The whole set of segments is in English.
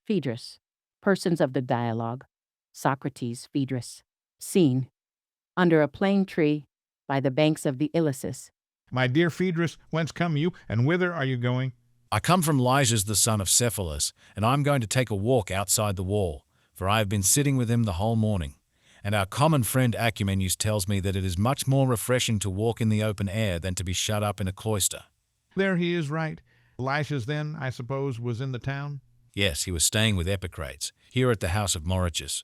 Phaedrus. Persons of the dialogue. Socrates, Phaedrus. Scene. Under a plane tree, by the banks of the Ilissus. My dear Phaedrus, whence come you, and whither are you going? I come from Lysias the son of Cephalus, and I am going to take a walk outside the wall, for I have been sitting with him the whole morning. And our common friend Acumenus tells me that it is much more refreshing to walk in the open air than to be shut up in a cloister. There he is right. Lysias, then, I suppose, was in the town? Yes, he was staying with Epicrates, here at the house of Mauritius,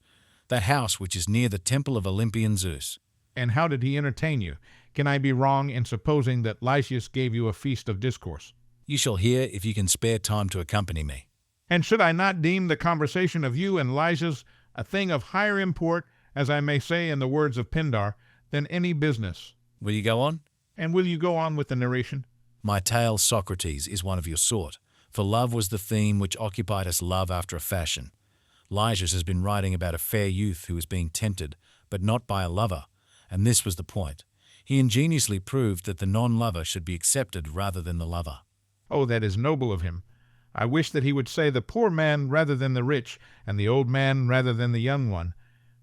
that house which is near the temple of Olympian Zeus. And how did he entertain you? Can I be wrong in supposing that Lysias gave you a feast of discourse? You shall hear if you can spare time to accompany me. And should I not deem the conversation of you and Lysias a thing of higher import, as I may say in the words of Pindar, than any business? Will you go on? And will you go on with the narration? My tale, Socrates, is one of your sort, for love was the theme which occupied us love after a fashion. Lysias has been writing about a fair youth who was being tempted, but not by a lover, and this was the point. He ingeniously proved that the non-lover should be accepted rather than the lover. Oh, that is noble of him. I wish that he would say the poor man rather than the rich, and the old man rather than the young one.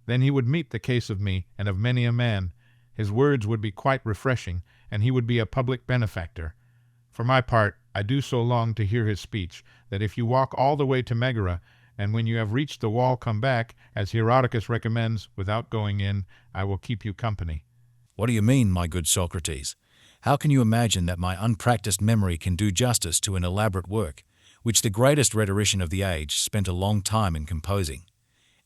Then he would meet the case of me, and of many a man. His words would be quite refreshing, and he would be a public benefactor. For my part, I do so long to hear his speech, that if you walk all the way to Megara, and when you have reached the wall come back, as Herodotus recommends, without going in, I will keep you company. What do you mean, my good Socrates? How can you imagine that my unpracticed memory can do justice to an elaborate work, which the greatest rhetorician of the age spent a long time in composing?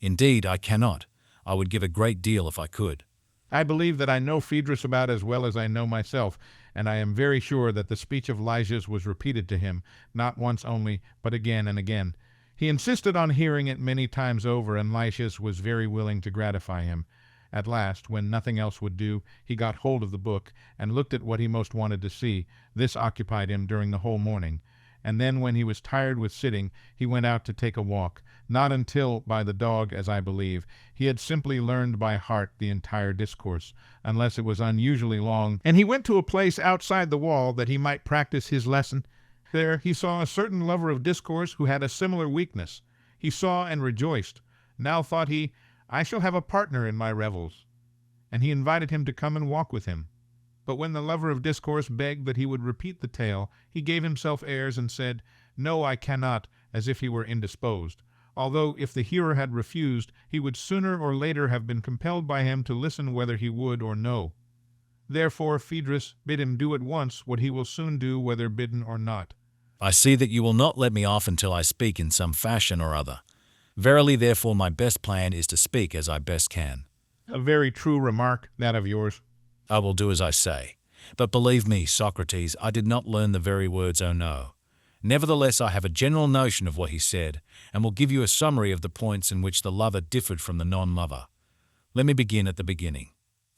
Indeed, I cannot. I would give a great deal if I could. I believe that I know Phaedrus about as well as I know myself, and I am very sure that the speech of Lysias was repeated to him, not once only, but again and again. He insisted on hearing it many times over, and Lysias was very willing to gratify him. At last, when nothing else would do, he got hold of the book and looked at what he most wanted to see. This occupied him during the whole morning. And then, when he was tired with sitting, he went out to take a walk, not until, by the dog, as I believe, he had simply learned by heart the entire discourse, unless it was unusually long, and he went to a place outside the wall that he might practice his lesson. There he saw a certain lover of discourse who had a similar weakness. He saw and rejoiced. Now, thought he, I shall have a partner in my revels. And he invited him to come and walk with him. But when the lover of discourse begged that he would repeat the tale, he gave himself airs and said, No, I cannot, as if he were indisposed, although if the hearer had refused, he would sooner or later have been compelled by him to listen whether he would or no. Therefore, Phaedrus, bid him do at once what he will soon do whether bidden or not. I see that you will not let me off until I speak in some fashion or other. Verily, therefore, my best plan is to speak as I best can. A very true remark, that of yours. I will do as I say. But believe me, Socrates, I did not learn the very words, oh no. Nevertheless, I have a general notion of what he said, and will give you a summary of the points in which the lover differed from the non-lover. Let me begin at the beginning.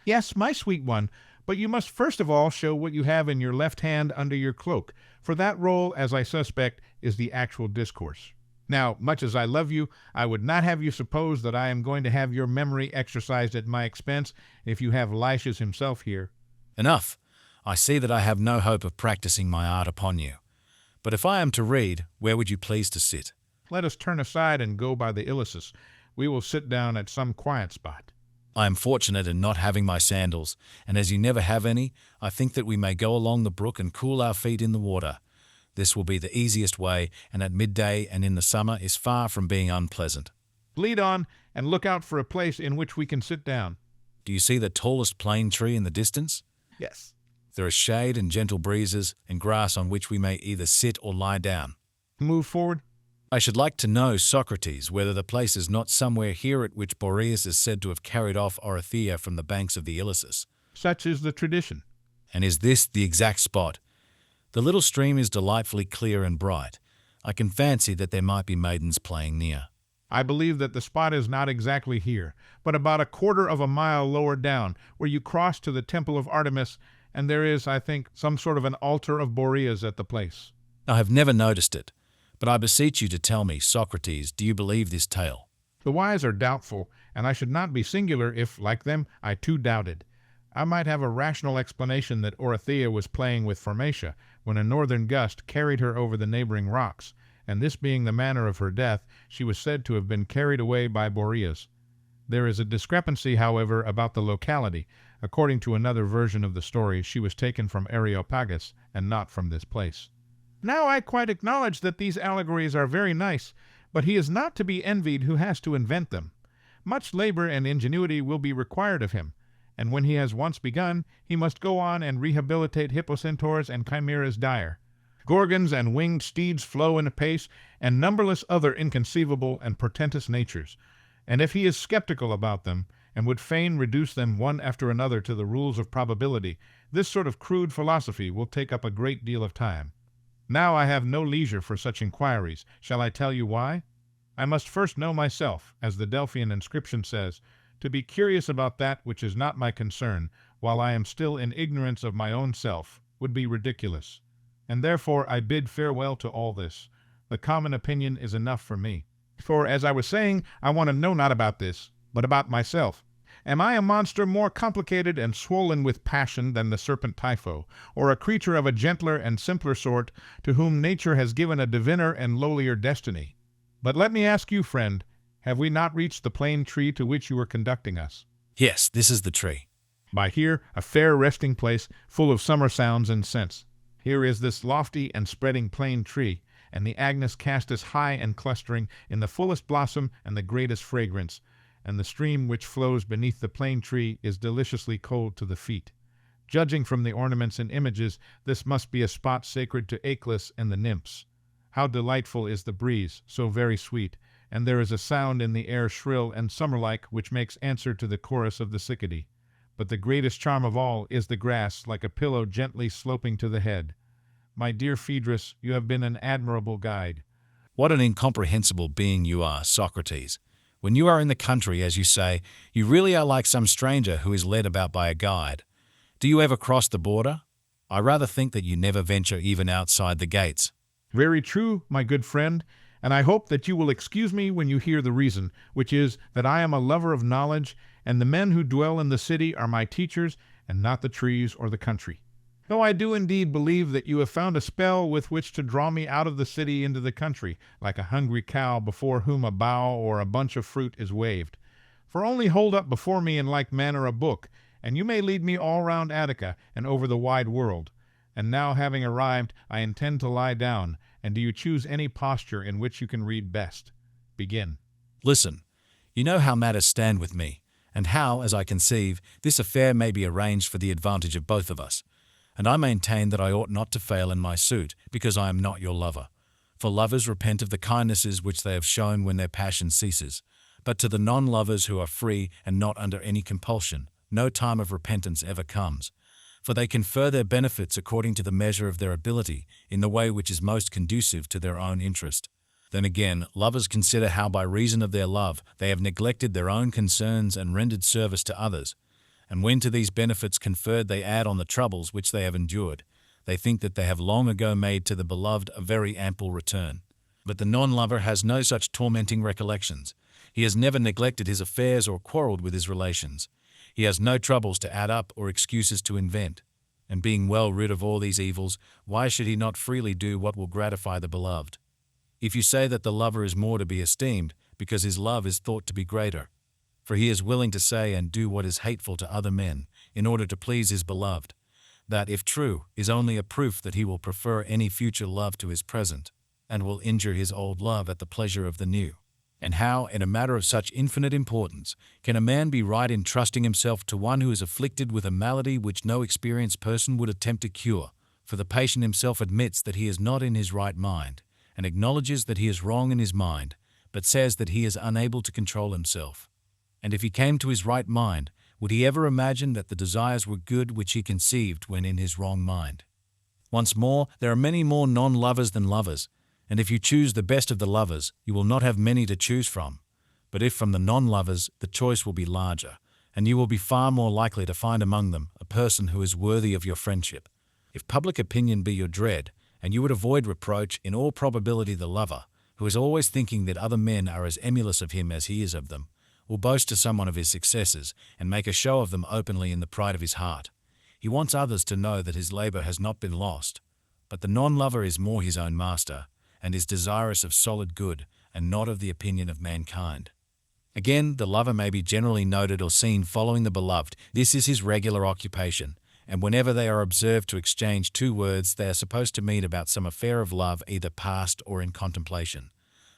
Yes, my sweet one, but you must first of all show what you have in your left hand under your cloak, for that roll, as I suspect, is the actual discourse. Now, much as I love you, I would not have you suppose that I am going to have your memory exercised at my expense if you have Lysias himself here. Enough. I see that I have no hope of practicing my art upon you. But if I am to read, where would you please to sit? Let us turn aside and go by the Ilissus. We will sit down at some quiet spot. I am fortunate in not having my sandals, and as you never have any, I think that we may go along the brook and cool our feet in the water. This will be the easiest way, and at midday and in the summer is far from being unpleasant. Lead on, and look out for a place in which we can sit down. Do you see the tallest plane tree in the distance? Yes. There is shade and gentle breezes, and grass on which we may either sit or lie down. Move forward. I should like to know, Socrates, whether the place is not somewhere here at which Boreas is said to have carried off Orithyia from the banks of the Ilissus. Such is the tradition. And is this the exact spot? The little stream is delightfully clear and bright. I can fancy that there might be maidens playing near. I believe that the spot is not exactly here, but about a quarter of a mile lower down, where you cross to the temple of Artemis, and there is, I think, some sort of an altar of Boreas at the place. I have never noticed it, but I beseech you to tell me, Socrates, do you believe this tale? The wise are doubtful, and I should not be singular if, like them, I too doubted. I might have a rational explanation that Orithyia was playing with Formatia when a northern gust carried her over the neighboring rocks, and this being the manner of her death, she was said to have been carried away by Boreas. There is a discrepancy, however, about the locality. According to another version of the story, she was taken from Areopagus, and not from this place. Now I quite acknowledge that these allegories are very nice, but he is not to be envied who has to invent them. Much labor and ingenuity will be required of him, and when he has once begun, he must go on and rehabilitate hippocentaurs and chimeras dire. Gorgons and winged steeds flow in apace, and numberless other inconceivable and portentous natures. And if he is skeptical about them, and would fain reduce them one after another to the rules of probability, this sort of crude philosophy will take up a great deal of time. Now I have no leisure for such inquiries. Shall I tell you why? I must first know myself, as the Delphian inscription says. To be curious about that which is not my concern, while I am still in ignorance of my own self, would be ridiculous. And therefore I bid farewell to all this. The common opinion is enough for me. For, as I was saying, I want to know not about this, but about myself. Am I a monster more complicated and swollen with passion than the serpent Typho, or a creature of a gentler and simpler sort, to whom nature has given a diviner and lowlier destiny? But let me ask you, friend, have we not reached the plane tree to which you were conducting us? Yes, this is the tree. By here, a fair resting place, full of summer sounds and scents. Here is this lofty and spreading plane tree, and the Agnus castus high and clustering, in the fullest blossom and the greatest fragrance, and the stream which flows beneath the plane tree is deliciously cold to the feet. Judging from the ornaments and images, this must be a spot sacred to Achelous and the nymphs. How delightful is the breeze, so very sweet, and there is a sound in the air shrill and summer-like which makes answer to the chorus of the cicadae. But the greatest charm of all is the grass, like a pillow gently sloping to the head. My dear Phaedrus, you have been an admirable guide. What an incomprehensible being you are, Socrates. When you are in the country, as you say, you really are like some stranger who is led about by a guide. Do you ever cross the border? I rather think that you never venture even outside the gates. Very true, my good friend, and I hope that you will excuse me when you hear the reason, which is that I am a lover of knowledge, and the men who dwell in the city are my teachers, and not the trees or the country. Though I do indeed believe that you have found a spell with which to draw me out of the city into the country, like a hungry cow before whom a bough or a bunch of fruit is waved. For only hold up before me in like manner a book, and you may lead me all round Attica and over the wide world. And now, having arrived, I intend to lie down, and do you choose any posture in which you can read best? Begin. Listen, you know how matters stand with me, and how, as I conceive, this affair may be arranged for the advantage of both of us. And I maintain that I ought not to fail in my suit, because I am not your lover. For lovers repent of the kindnesses which they have shown when their passion ceases. But to the non-lovers who are free and not under any compulsion, no time of repentance ever comes. For they confer their benefits according to the measure of their ability, in the way which is most conducive to their own interest. Then again, lovers consider how by reason of their love they have neglected their own concerns and rendered service to others. And when to these benefits conferred they add on the troubles which they have endured, they think that they have long ago made to the beloved a very ample return. But the non-lover has no such tormenting recollections. He has never neglected his affairs or quarreled with his relations. He has no troubles to add up or excuses to invent. And being well rid of all these evils, why should he not freely do what will gratify the beloved? If you say that the lover is more to be esteemed, because his love is thought to be greater, for he is willing to say and do what is hateful to other men, in order to please his beloved, that, if true, is only a proof that he will prefer any future love to his present, and will injure his old love at the pleasure of the new. And how, in a matter of such infinite importance, can a man be right in trusting himself to one who is afflicted with a malady which no experienced person would attempt to cure? For the patient himself admits that he is not in his right mind, and acknowledges that he is wrong in his mind, but says that he is unable to control himself. And if he came to his right mind, would he ever imagine that the desires were good which he conceived when in his wrong mind? Once more, there are many more non-lovers than lovers, and if you choose the best of the lovers, you will not have many to choose from. But if from the non-lovers, the choice will be larger, and you will be far more likely to find among them a person who is worthy of your friendship. If public opinion be your dread, and you would avoid reproach, in all probability the lover, who is always thinking that other men are as emulous of him as he is of them, will boast to someone of his successes and make a show of them openly in the pride of his heart. He wants others to know that his labor has not been lost. But the non-lover is more his own master, and is desirous of solid good, and not of the opinion of mankind. Again, the lover may be generally noted or seen following the beloved. This is his regular occupation, and whenever they are observed to exchange 2 words, they are supposed to meet about some affair of love, either past or in contemplation.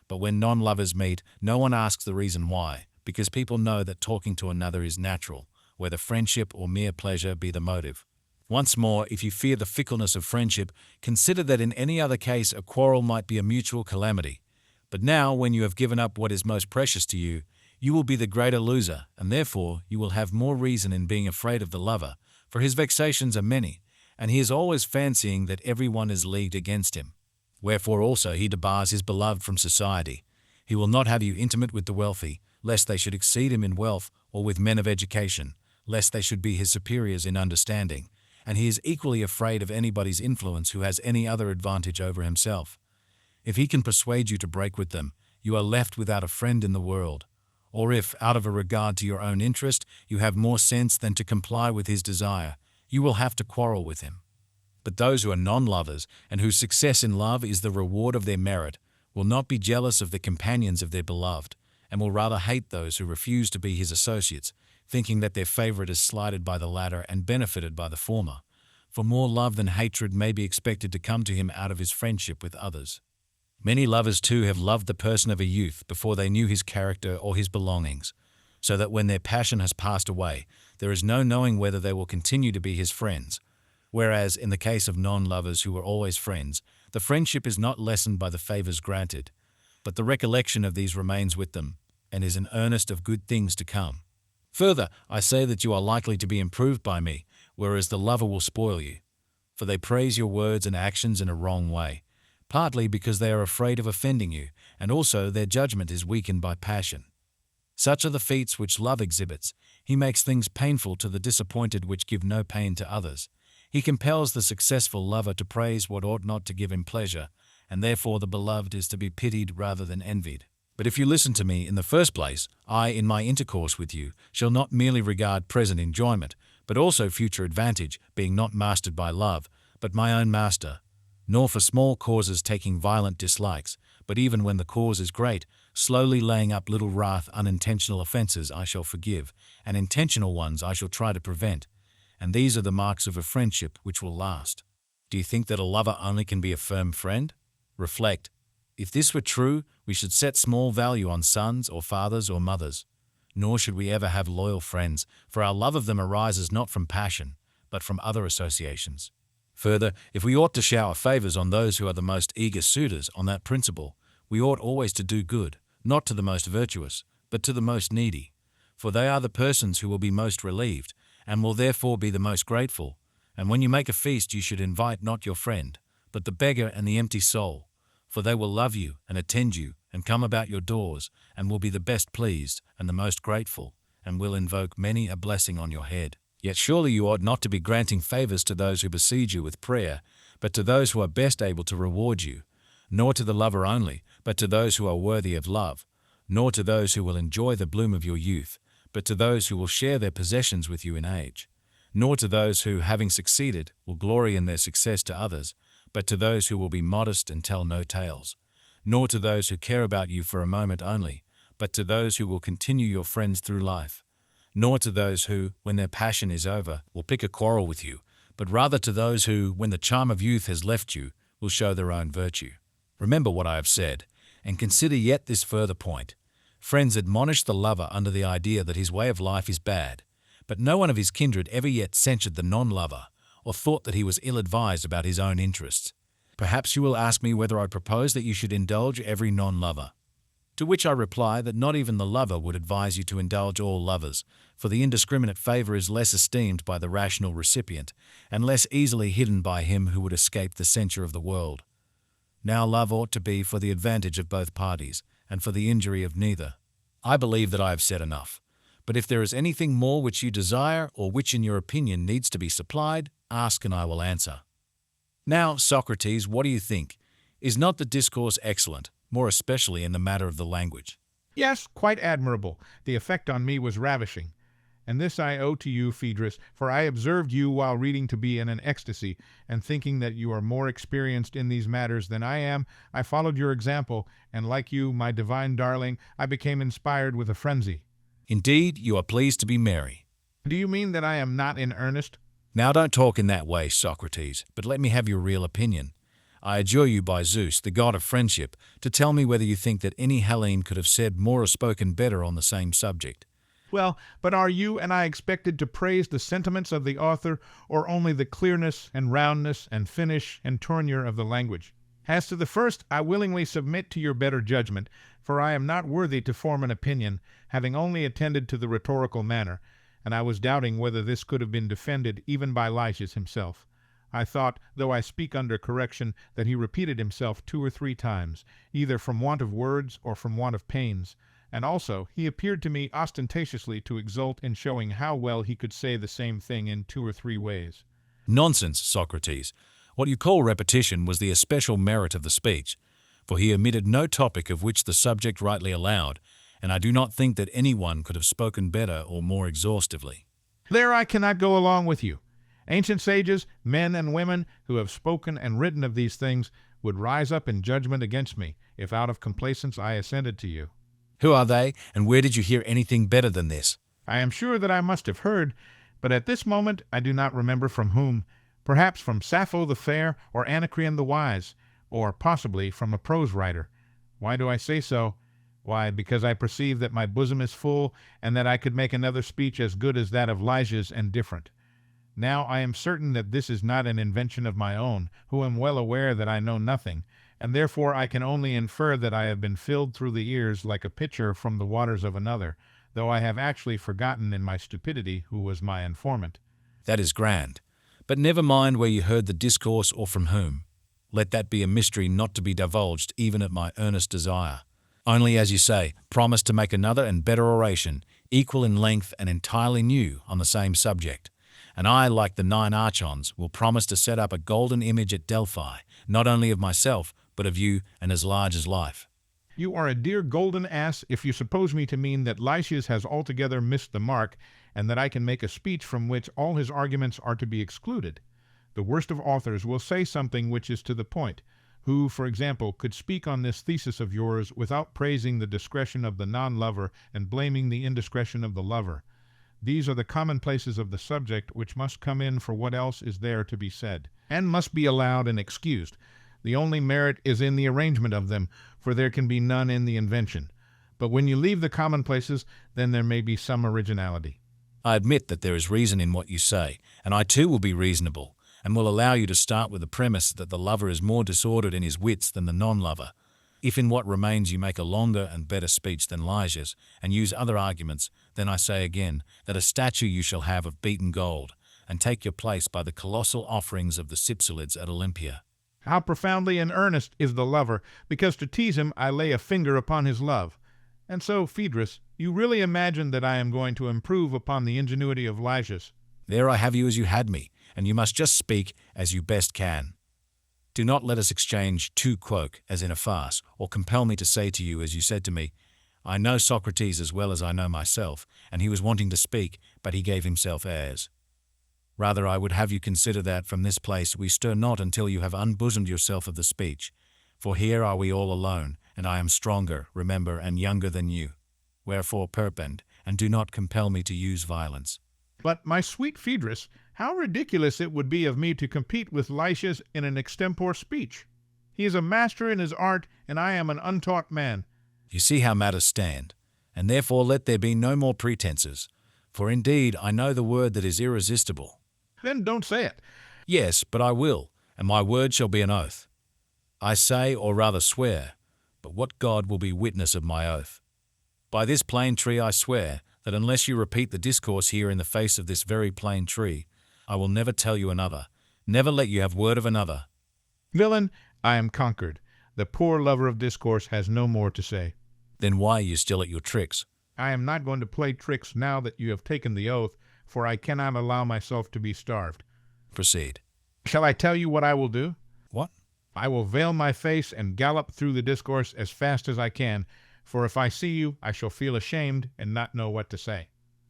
But when non-lovers meet, no one asks the reason why, because people know that talking to another is natural, whether friendship or mere pleasure be the motive. Once more, if you fear the fickleness of friendship, consider that in any other case a quarrel might be a mutual calamity. But now, when you have given up what is most precious to you, you will be the greater loser, and therefore you will have more reason in being afraid of the lover, for his vexations are many, and he is always fancying that every one is leagued against him. Wherefore also he debars his beloved from society. He will not have you intimate with the wealthy, lest they should exceed him in wealth, or with men of education, lest they should be his superiors in understanding, and he is equally afraid of anybody's influence who has any other advantage over himself. If he can persuade you to break with them, you are left without a friend in the world. Or if, out of a regard to your own interest, you have more sense than to comply with his desire, you will have to quarrel with him. But those who are non-lovers, and whose success in love is the reward of their merit, will not be jealous of the companions of their beloved, and will rather hate those who refuse to be his associates, thinking that their favorite is slighted by the latter and benefited by the former. For more love than hatred may be expected to come to him out of his friendship with others. Many lovers too have loved the person of a youth before they knew his character or his belongings, so that when their passion has passed away, there is no knowing whether they will continue to be his friends. Whereas, in the case of non-lovers who were always friends, the friendship is not lessened by the favors granted, but the recollection of these remains with them, and is an earnest of good things to come. Further, I say that you are likely to be improved by me, whereas the lover will spoil you. For they praise your words and actions in a wrong way, partly because they are afraid of offending you, and also their judgment is weakened by passion. Such are the feats which love exhibits. He makes things painful to the disappointed which give no pain to others. He compels the successful lover to praise what ought not to give him pleasure, and therefore the beloved is to be pitied rather than envied. But if you listen to me in the first place, I, in my intercourse with you, shall not merely regard present enjoyment, but also future advantage, being not mastered by love, but my own master, nor for small causes taking violent dislikes, but even when the cause is great, slowly laying up little wrath. Unintentional offences I shall forgive, and intentional ones I shall try to prevent, and these are the marks of a friendship which will last. Do you think that a lover only can be a firm friend? Reflect. If this were true, we should set small value on sons or fathers or mothers, nor should we ever have loyal friends, for our love of them arises not from passion, but from other associations. Further, if we ought to shower favors on those who are the most eager suitors on that principle, we ought always to do good, not to the most virtuous, but to the most needy, for they are the persons who will be most relieved, and will therefore be the most grateful. And when you make a feast, you should invite not your friend, but the beggar and the empty soul, for they will love you and attend you, and come about your doors, and will be the best pleased and the most grateful, and will invoke many a blessing on your head. Yet surely you ought not to be granting favors to those who besiege you with prayer, but to those who are best able to reward you, nor to the lover only, but to those who are worthy of love, nor to those who will enjoy the bloom of your youth, but to those who will share their possessions with you in age, nor to those who, having succeeded, will glory in their success to others, but to those who will be modest and tell no tales, nor to those who care about you for a moment only, but to those who will continue your friends through life, nor to those who, when their passion is over, will pick a quarrel with you, but rather to those who, when the charm of youth has left you, will show their own virtue. Remember what I have said, and consider yet this further point. Friends admonish the lover under the idea that his way of life is bad, but no one of his kindred ever yet censured the non-lover, or thought that he was ill-advised about his own interests. Perhaps you will ask me whether I propose that you should indulge every non-lover. To which I reply that not even the lover would advise you to indulge all lovers, for the indiscriminate favor is less esteemed by the rational recipient, and less easily hidden by him who would escape the censure of the world. Now love ought to be for the advantage of both parties, and for the injury of neither. I believe that I have said enough, but if there is anything more which you desire, or which in your opinion needs to be supplied, ask and I will answer. Now, Socrates, what do you think? Is not the discourse excellent, more especially in the matter of the language? Yes, quite admirable. The effect on me was ravishing. And this I owe to you, Phaedrus, for I observed you while reading to be in an ecstasy, and thinking that you are more experienced in these matters than I am, I followed your example, and like you, my divine darling, I became inspired with a frenzy. Indeed, you are pleased to be merry. Do you mean that I am not in earnest? Now don't talk in that way, Socrates, but let me have your real opinion. I adjure you by Zeus, the god of friendship, to tell me whether you think that any Hellene could have said more or spoken better on the same subject. Well, but are you and I expected to praise the sentiments of the author, or only the clearness and roundness and finish and tournure of the language? As to the first, I willingly submit to your better judgment, for I am not worthy to form an opinion, having only attended to the rhetorical manner, and I was doubting whether this could have been defended even by Lysias himself. I thought, though I speak under correction, that he repeated himself 2 or 3 times, either from want of words or from want of pains. And also, he appeared to me ostentatiously to exult in showing how well he could say the same thing in 2 or 3 ways. Nonsense, Socrates. What you call repetition was the especial merit of the speech, for he omitted no topic of which the subject rightly allowed, and I do not think that anyone could have spoken better or more exhaustively. There I cannot go along with you. Ancient sages, men and women, who have spoken and written of these things, would rise up in judgment against me, if out of complacence I assented to you. Who are they, and where did you hear anything better than this? I am sure that I must have heard, but at this moment I do not remember from whom. Perhaps from Sappho the fair, or Anacreon the wise, or possibly from a prose writer. Why do I say so? Why, because I perceive that my bosom is full, and that I could make another speech as good as that of Lysias and different. Now I am certain that this is not an invention of my own, who am well aware that I know nothing, and therefore I can only infer that I have been filled through the ears like a pitcher from the waters of another, though I have actually forgotten in my stupidity who was my informant. That is grand. But never mind where you heard the discourse or from whom. Let that be a mystery not to be divulged even at my earnest desire. Only, as you say, promise to make another and better oration, equal in length and entirely new on the same subject. And I, like the 9 archons, will promise to set up a golden image at Delphi, not only of myself, but of you, and as large as life. You are a dear golden ass if you suppose me to mean that Lysias has altogether missed the mark, and that I can make a speech from which all his arguments are to be excluded. The worst of authors will say something which is to the point. Who, for example, could speak on this thesis of yours without praising the discretion of the non-lover and blaming the indiscretion of the lover? These are the commonplaces of the subject which must come in for what else is there to be said, and must be allowed and excused. The only merit is in the arrangement of them, for there can be none in the invention. But when you leave the commonplaces, then there may be some originality. I admit that there is reason in what you say, and I too will be reasonable, and will allow you to start with the premise that the lover is more disordered in his wits than the non-lover. If in what remains you make a longer and better speech than Lysias, and use other arguments, then I say again that a statue you shall have of beaten gold, and take your place by the colossal offerings of the Cypselids at Olympia. How profoundly in earnest is the lover, because to tease him I lay a finger upon his love. And so, Phaedrus, you really imagine that I am going to improve upon the ingenuity of Lysias. There I have you as you had me, and you must just speak as you best can. Do not let us exchange tu quoque, as in a farce, or compel me to say to you as you said to me, I know Socrates as well as I know myself, and he was wanting to speak, but he gave himself airs. Rather, I would have you consider that from this place we stir not until you have unbosomed yourself of the speech. For here are we all alone, and I am stronger, remember, and younger than you. Wherefore perpend, and do not compel me to use violence. But, my sweet Phaedrus, how ridiculous it would be of me to compete with Lysias in an extempore speech. He is a master in his art, and I am an untaught man. You see how matters stand, and therefore let there be no more pretenses. For indeed I know the word that is irresistible. Then don't say it. Yes, but I will, and my word shall be an oath. I say, or rather swear, but what God will be witness of my oath? By this plane tree I swear, that unless you repeat the discourse here in the face of this very plane tree, I will never tell you another, never let you have word of another. Villain, I am conquered. The poor lover of discourse has no more to say. Then why are you still at your tricks? I am not going to play tricks now that you have taken the oath, for I cannot allow myself to be starved. Proceed. Shall I tell you what I will do? What? I will veil my face and gallop through the discourse as fast as I can, for if I see you, I shall feel ashamed and not know what to say.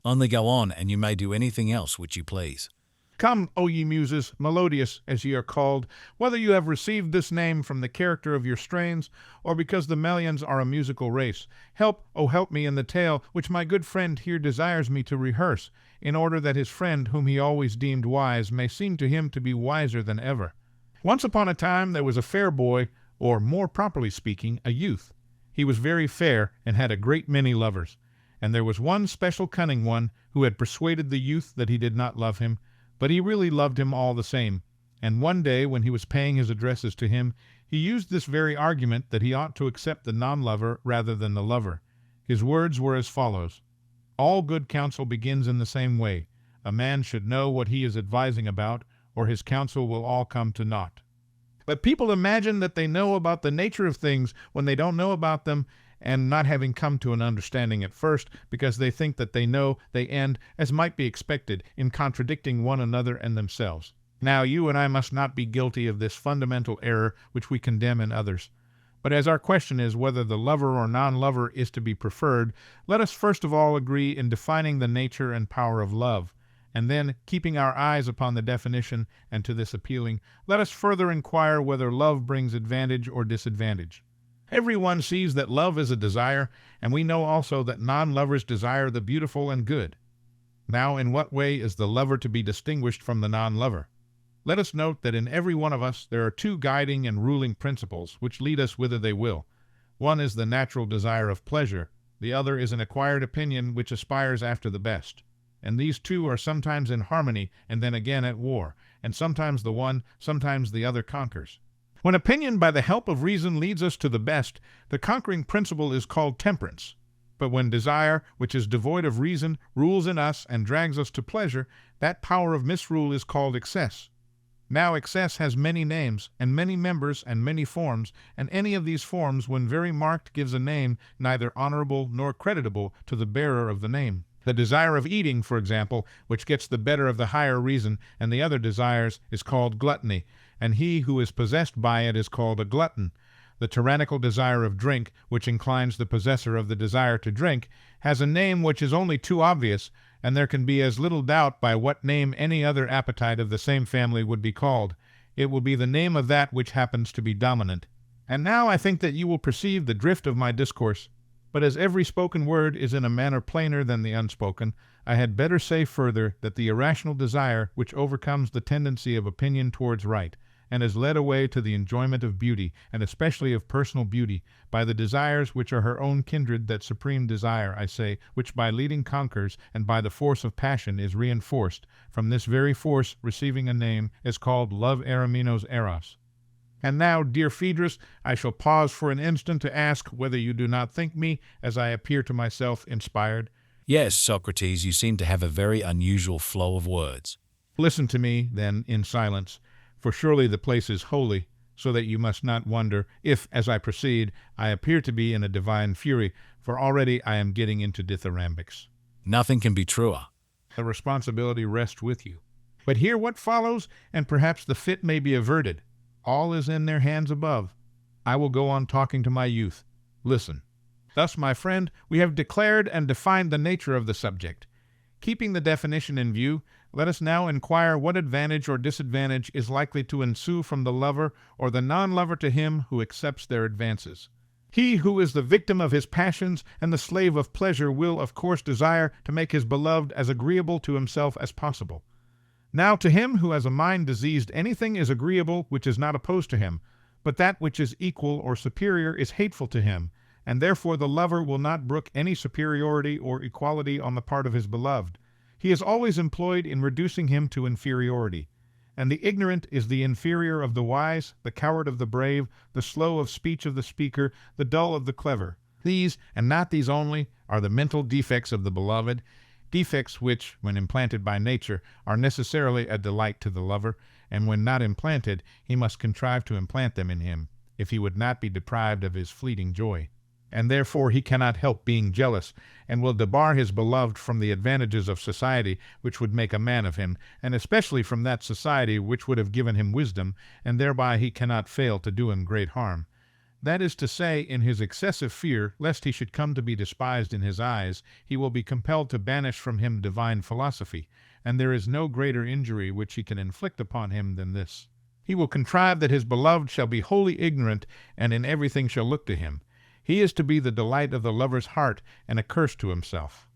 Only go on, and you may do anything else which you please. Come, O ye muses, melodious as ye are called, whether you have received this name from the character of your strains, or because the Melians are a musical race. Help, O help me in the tale which my good friend here desires me to rehearse, in order that his friend, whom he always deemed wise, may seem to him to be wiser than ever. Once upon a time there was a fair boy, or more properly speaking, a youth. He was very fair, and had a great many lovers. And there was one special cunning one, who had persuaded the youth that he did not love him, but he really loved him all the same. And one day, when he was paying his addresses to him, he used this very argument that he ought to accept the non-lover rather than the lover. His words were as follows: "All good counsel begins in the same way. A man should know what he is advising about, or his counsel will all come to naught." But people imagine that they know about the nature of things when they don't know about them, and not having come to an understanding at first, because they think that they know, they end, as might be expected, in contradicting one another and themselves. Now you and I must not be guilty of this fundamental error which we condemn in others. But as our question is whether the lover or non-lover is to be preferred, let us first of all agree in defining the nature and power of love, and then, keeping our eyes upon the definition, and to this appealing, let us further inquire whether love brings advantage or disadvantage. Everyone sees that love is a desire, and we know also that non-lovers desire the beautiful and good. Now, in what way is the lover to be distinguished from the non-lover? Let us note that in every one of us there are two guiding and ruling principles which lead us whither they will. One is the natural desire of pleasure, the other is an acquired opinion which aspires after the best. And these two are sometimes in harmony and then again at war, and sometimes the one, sometimes the other conquers. When opinion by the help of reason leads us to the best, the conquering principle is called temperance. But when desire, which is devoid of reason, rules in us and drags us to pleasure, that power of misrule is called excess. Now excess has many names, and many members, and many forms, and any of these forms, when very marked, gives a name neither honorable nor creditable to the bearer of the name. The desire of eating, for example, which gets the better of the higher reason and the other desires, is called gluttony, and he who is possessed by it is called a glutton. The tyrannical desire of drink, which inclines the possessor of the desire to drink, has a name which is only too obvious, and there can be as little doubt by what name any other appetite of the same family would be called. It will be the name of that which happens to be dominant. And now I think that you will perceive the drift of my discourse. But as every spoken word is in a manner plainer than the unspoken, I had better say further that the irrational desire which overcomes the tendency of opinion towards right, and is led away to the enjoyment of beauty, and especially of personal beauty, by the desires which are her own kindred, that supreme desire, I say, which by leading conquers, and by the force of passion is reinforced, from this very force receiving a name, is called love eromenos eros. And now, dear Phaedrus, I shall pause for an instant to ask whether you do not think me, as I appear to myself, inspired. Yes, Socrates, you seem to have a very unusual flow of words. Listen to me, then, in silence, for surely the place is holy, so that you must not wonder if, as I proceed, I appear to be in a divine fury, for already I am getting into dithyrambics. Nothing can be truer. The responsibility rests with you. But hear what follows, and perhaps the fit may be averted. All is in their hands above. I will go on talking to my youth. Listen. Thus, my friend, we have declared and defined the nature of the subject. Keeping the definition in view, let us now inquire what advantage or disadvantage is likely to ensue from the lover or the non-lover to him who accepts their advances. He who is the victim of his passions and the slave of pleasure will, of course, desire to make his beloved as agreeable to himself as possible. Now to him who has a mind diseased anything is agreeable which is not opposed to him, but that which is equal or superior is hateful to him, and therefore the lover will not brook any superiority or equality on the part of his beloved. He is always employed in reducing him to inferiority. And the ignorant is the inferior of the wise, the coward of the brave, the slow of speech of the speaker, the dull of the clever. These, and not these only, are the mental defects of the beloved, defects which, when implanted by nature, are necessarily a delight to the lover, and when not implanted, he must contrive to implant them in him, if he would not be deprived of his fleeting joy. And therefore he cannot help being jealous, and will debar his beloved from the advantages of society which would make a man of him, and especially from that society which would have given him wisdom, and thereby he cannot fail to do him great harm. That is to say, in his excessive fear, lest he should come to be despised in his eyes, he will be compelled to banish from him divine philosophy, and there is no greater injury which he can inflict upon him than this. He will contrive that his beloved shall be wholly ignorant, and in everything shall look to him. He is to be the delight of the lover's heart, and a curse to himself.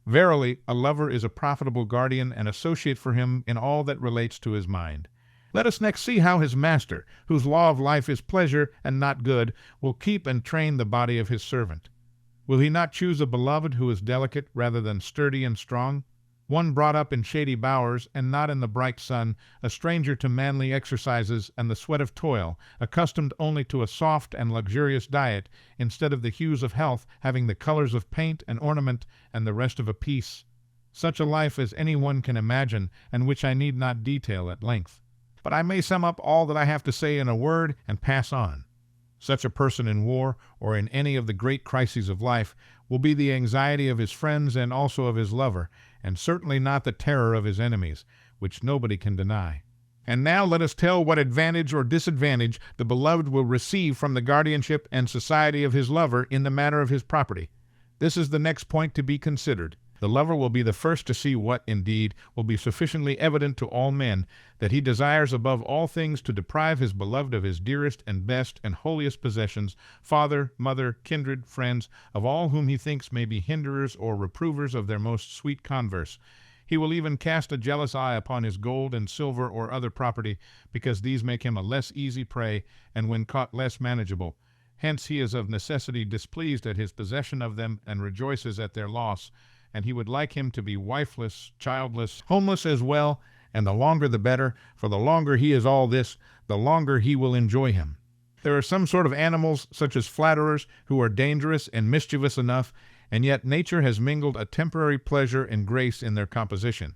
Verily, a lover is a profitable guardian and associate for him in all that relates to his mind. Let us next see how his master, whose law of life is pleasure and not good, will keep and train the body of his servant. Will he not choose a beloved who is delicate rather than sturdy and strong? One brought up in shady bowers and not in the bright sun, a stranger to manly exercises and the sweat of toil, accustomed only to a soft and luxurious diet, instead of the hues of health, having the colors of paint and ornament and the rest of a piece. Such a life as any one can imagine, and which I need not detail at length. But I may sum up all that I have to say in a word and pass on. Such a person in war, or in any of the great crises of life, will be the anxiety of his friends and also of his lover, and certainly not the terror of his enemies, which nobody can deny. And now let us tell what advantage or disadvantage the beloved will receive from the guardianship and society of his lover in the matter of his property. This is the next point to be considered. The lover will be the first to see what, indeed, will be sufficiently evident to all men, that he desires above all things to deprive his beloved of his dearest and best and holiest possessions, father, mother, kindred, friends, of all whom he thinks may be hinderers or reprovers of their most sweet converse. He will even cast a jealous eye upon his gold and silver or other property, because these make him a less easy prey, and when caught less manageable. Hence he is of necessity displeased at his possession of them, and rejoices at their loss, and he would like him to be wifeless, childless, homeless as well, and the longer the better, for the longer he is all this, the longer he will enjoy him. There are some sort of animals, such as flatterers, who are dangerous and mischievous enough, and yet nature has mingled a temporary pleasure and grace in their composition.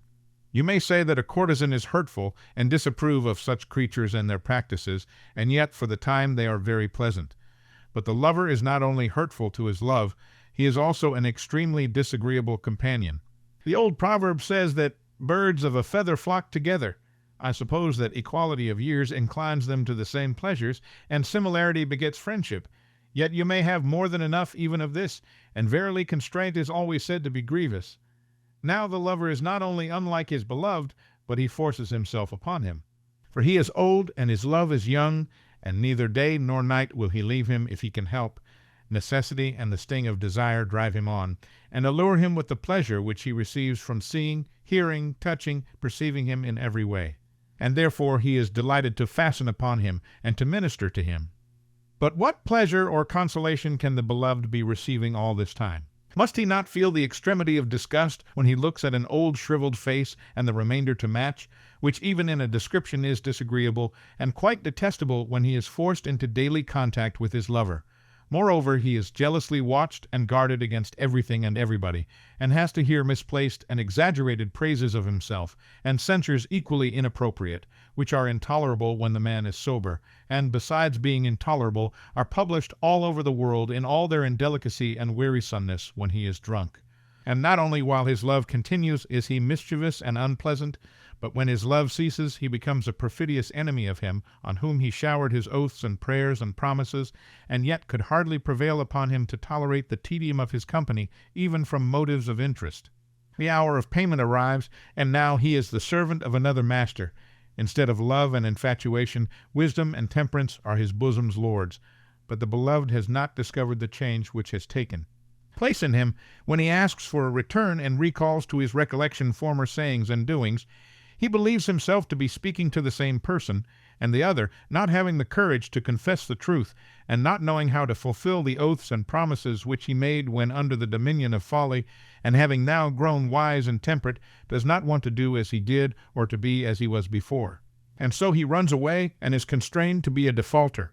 You may say that a courtesan is hurtful, and disapprove of such creatures and their practices, and yet for the time they are very pleasant. But the lover is not only hurtful to his love, he is also an extremely disagreeable companion. The old proverb says that birds of a feather flock together. I suppose that equality of years inclines them to the same pleasures, and similarity begets friendship. Yet you may have more than enough even of this, and verily constraint is always said to be grievous. Now the lover is not only unlike his beloved, but he forces himself upon him. For he is old, and his love is young, and neither day nor night will he leave him if he can help. Necessity and the sting of desire drive him on, and allure him with the pleasure which he receives from seeing, hearing, touching, perceiving him in every way. And therefore he is delighted to fasten upon him, and to minister to him. But what pleasure or consolation can the beloved be receiving all this time? Must he not feel the extremity of disgust when he looks at an old shriveled face and the remainder to match, which even in a description is disagreeable, and quite detestable when he is forced into daily contact with his lover? Moreover, he is jealously watched and guarded against everything and everybody, and has to hear misplaced and exaggerated praises of himself, and censures equally inappropriate, which are intolerable when the man is sober, and, besides being intolerable, are published all over the world in all their indelicacy and wearisomeness when he is drunk. And not only while his love continues is he mischievous and unpleasant, but when his love ceases he becomes a perfidious enemy of him, on whom he showered his oaths and prayers and promises, and yet could hardly prevail upon him to tolerate the tedium of his company, even from motives of interest. The hour of payment arrives, and now he is the servant of another master. Instead of love and infatuation, wisdom and temperance are his bosom's lords. But the beloved has not discovered the change which has taken place in him when he asks for a return and recalls to his recollection former sayings and doings. He believes himself to be speaking to the same person, and the other, not having the courage to confess the truth, and not knowing how to fulfill the oaths and promises which he made when under the dominion of folly, and having now grown wise and temperate, does not want to do as he did or to be as he was before. And so he runs away and is constrained to be a defaulter.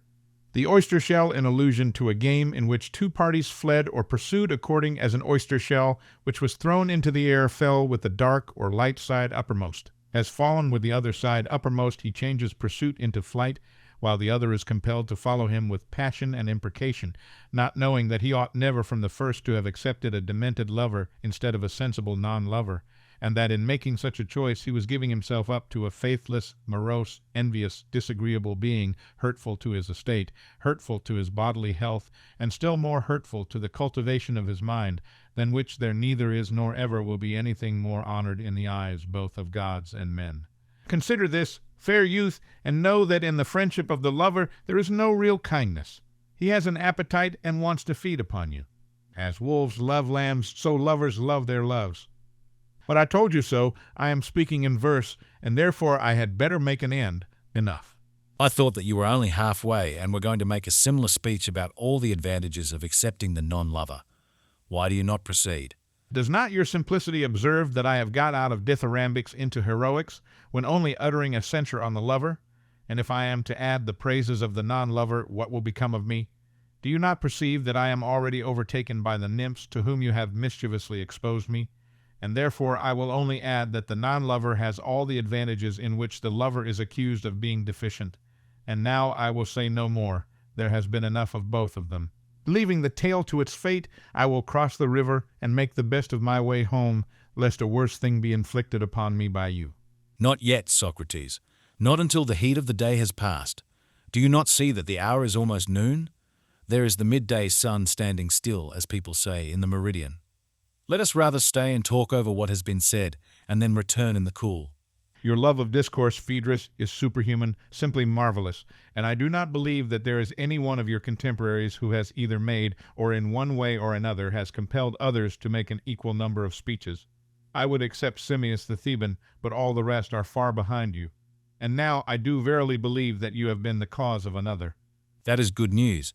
The oyster shell in allusion to a game in which two parties fled or pursued according as an oyster shell which was thrown into the air fell with the dark or light side uppermost. Has fallen with the other side uppermost, he changes pursuit into flight, while the other is compelled to follow him with passion and imprecation, not knowing that he ought never from the first to have accepted a demented lover instead of a sensible non-lover, and that in making such a choice he was giving himself up to a faithless, morose, envious, disagreeable being, hurtful to his estate, hurtful to his bodily health, and still more hurtful to the cultivation of his mind, than which there neither is nor ever will be anything more honored in the eyes both of gods and men. Consider this, fair youth, and know that in the friendship of the lover there is no real kindness. He has an appetite and wants to feed upon you. As wolves love lambs, so lovers love their loves. But I told you so. I am speaking in verse, and therefore I had better make an end. Enough. I thought that you were only halfway and were going to make a similar speech about all the advantages of accepting the non-lover. Why do you not proceed? Does not your simplicity observe that I have got out of dithyrambics into heroics, when only uttering a censure on the lover? And if I am to add the praises of the non-lover, what will become of me? Do you not perceive that I am already overtaken by the nymphs to whom you have mischievously exposed me? And therefore I will only add that the non-lover has all the advantages in which the lover is accused of being deficient. And now I will say no more. There has been enough of both of them. Leaving the tale to its fate, I will cross the river and make the best of my way home, lest a worse thing be inflicted upon me by you. Not yet, Socrates. Not until the heat of the day has passed. Do you not see that the hour is almost noon? There is the midday sun standing still, as people say, in the meridian. Let us rather stay and talk over what has been said, and then return in the cool. Your love of discourse, Phaedrus, is superhuman, simply marvelous, and I do not believe that there is any one of your contemporaries who has either made, or in one way or another has compelled others to make an equal number of speeches. I would accept Simmias the Theban, but all the rest are far behind you. And now I do verily believe that you have been the cause of another. That is good news.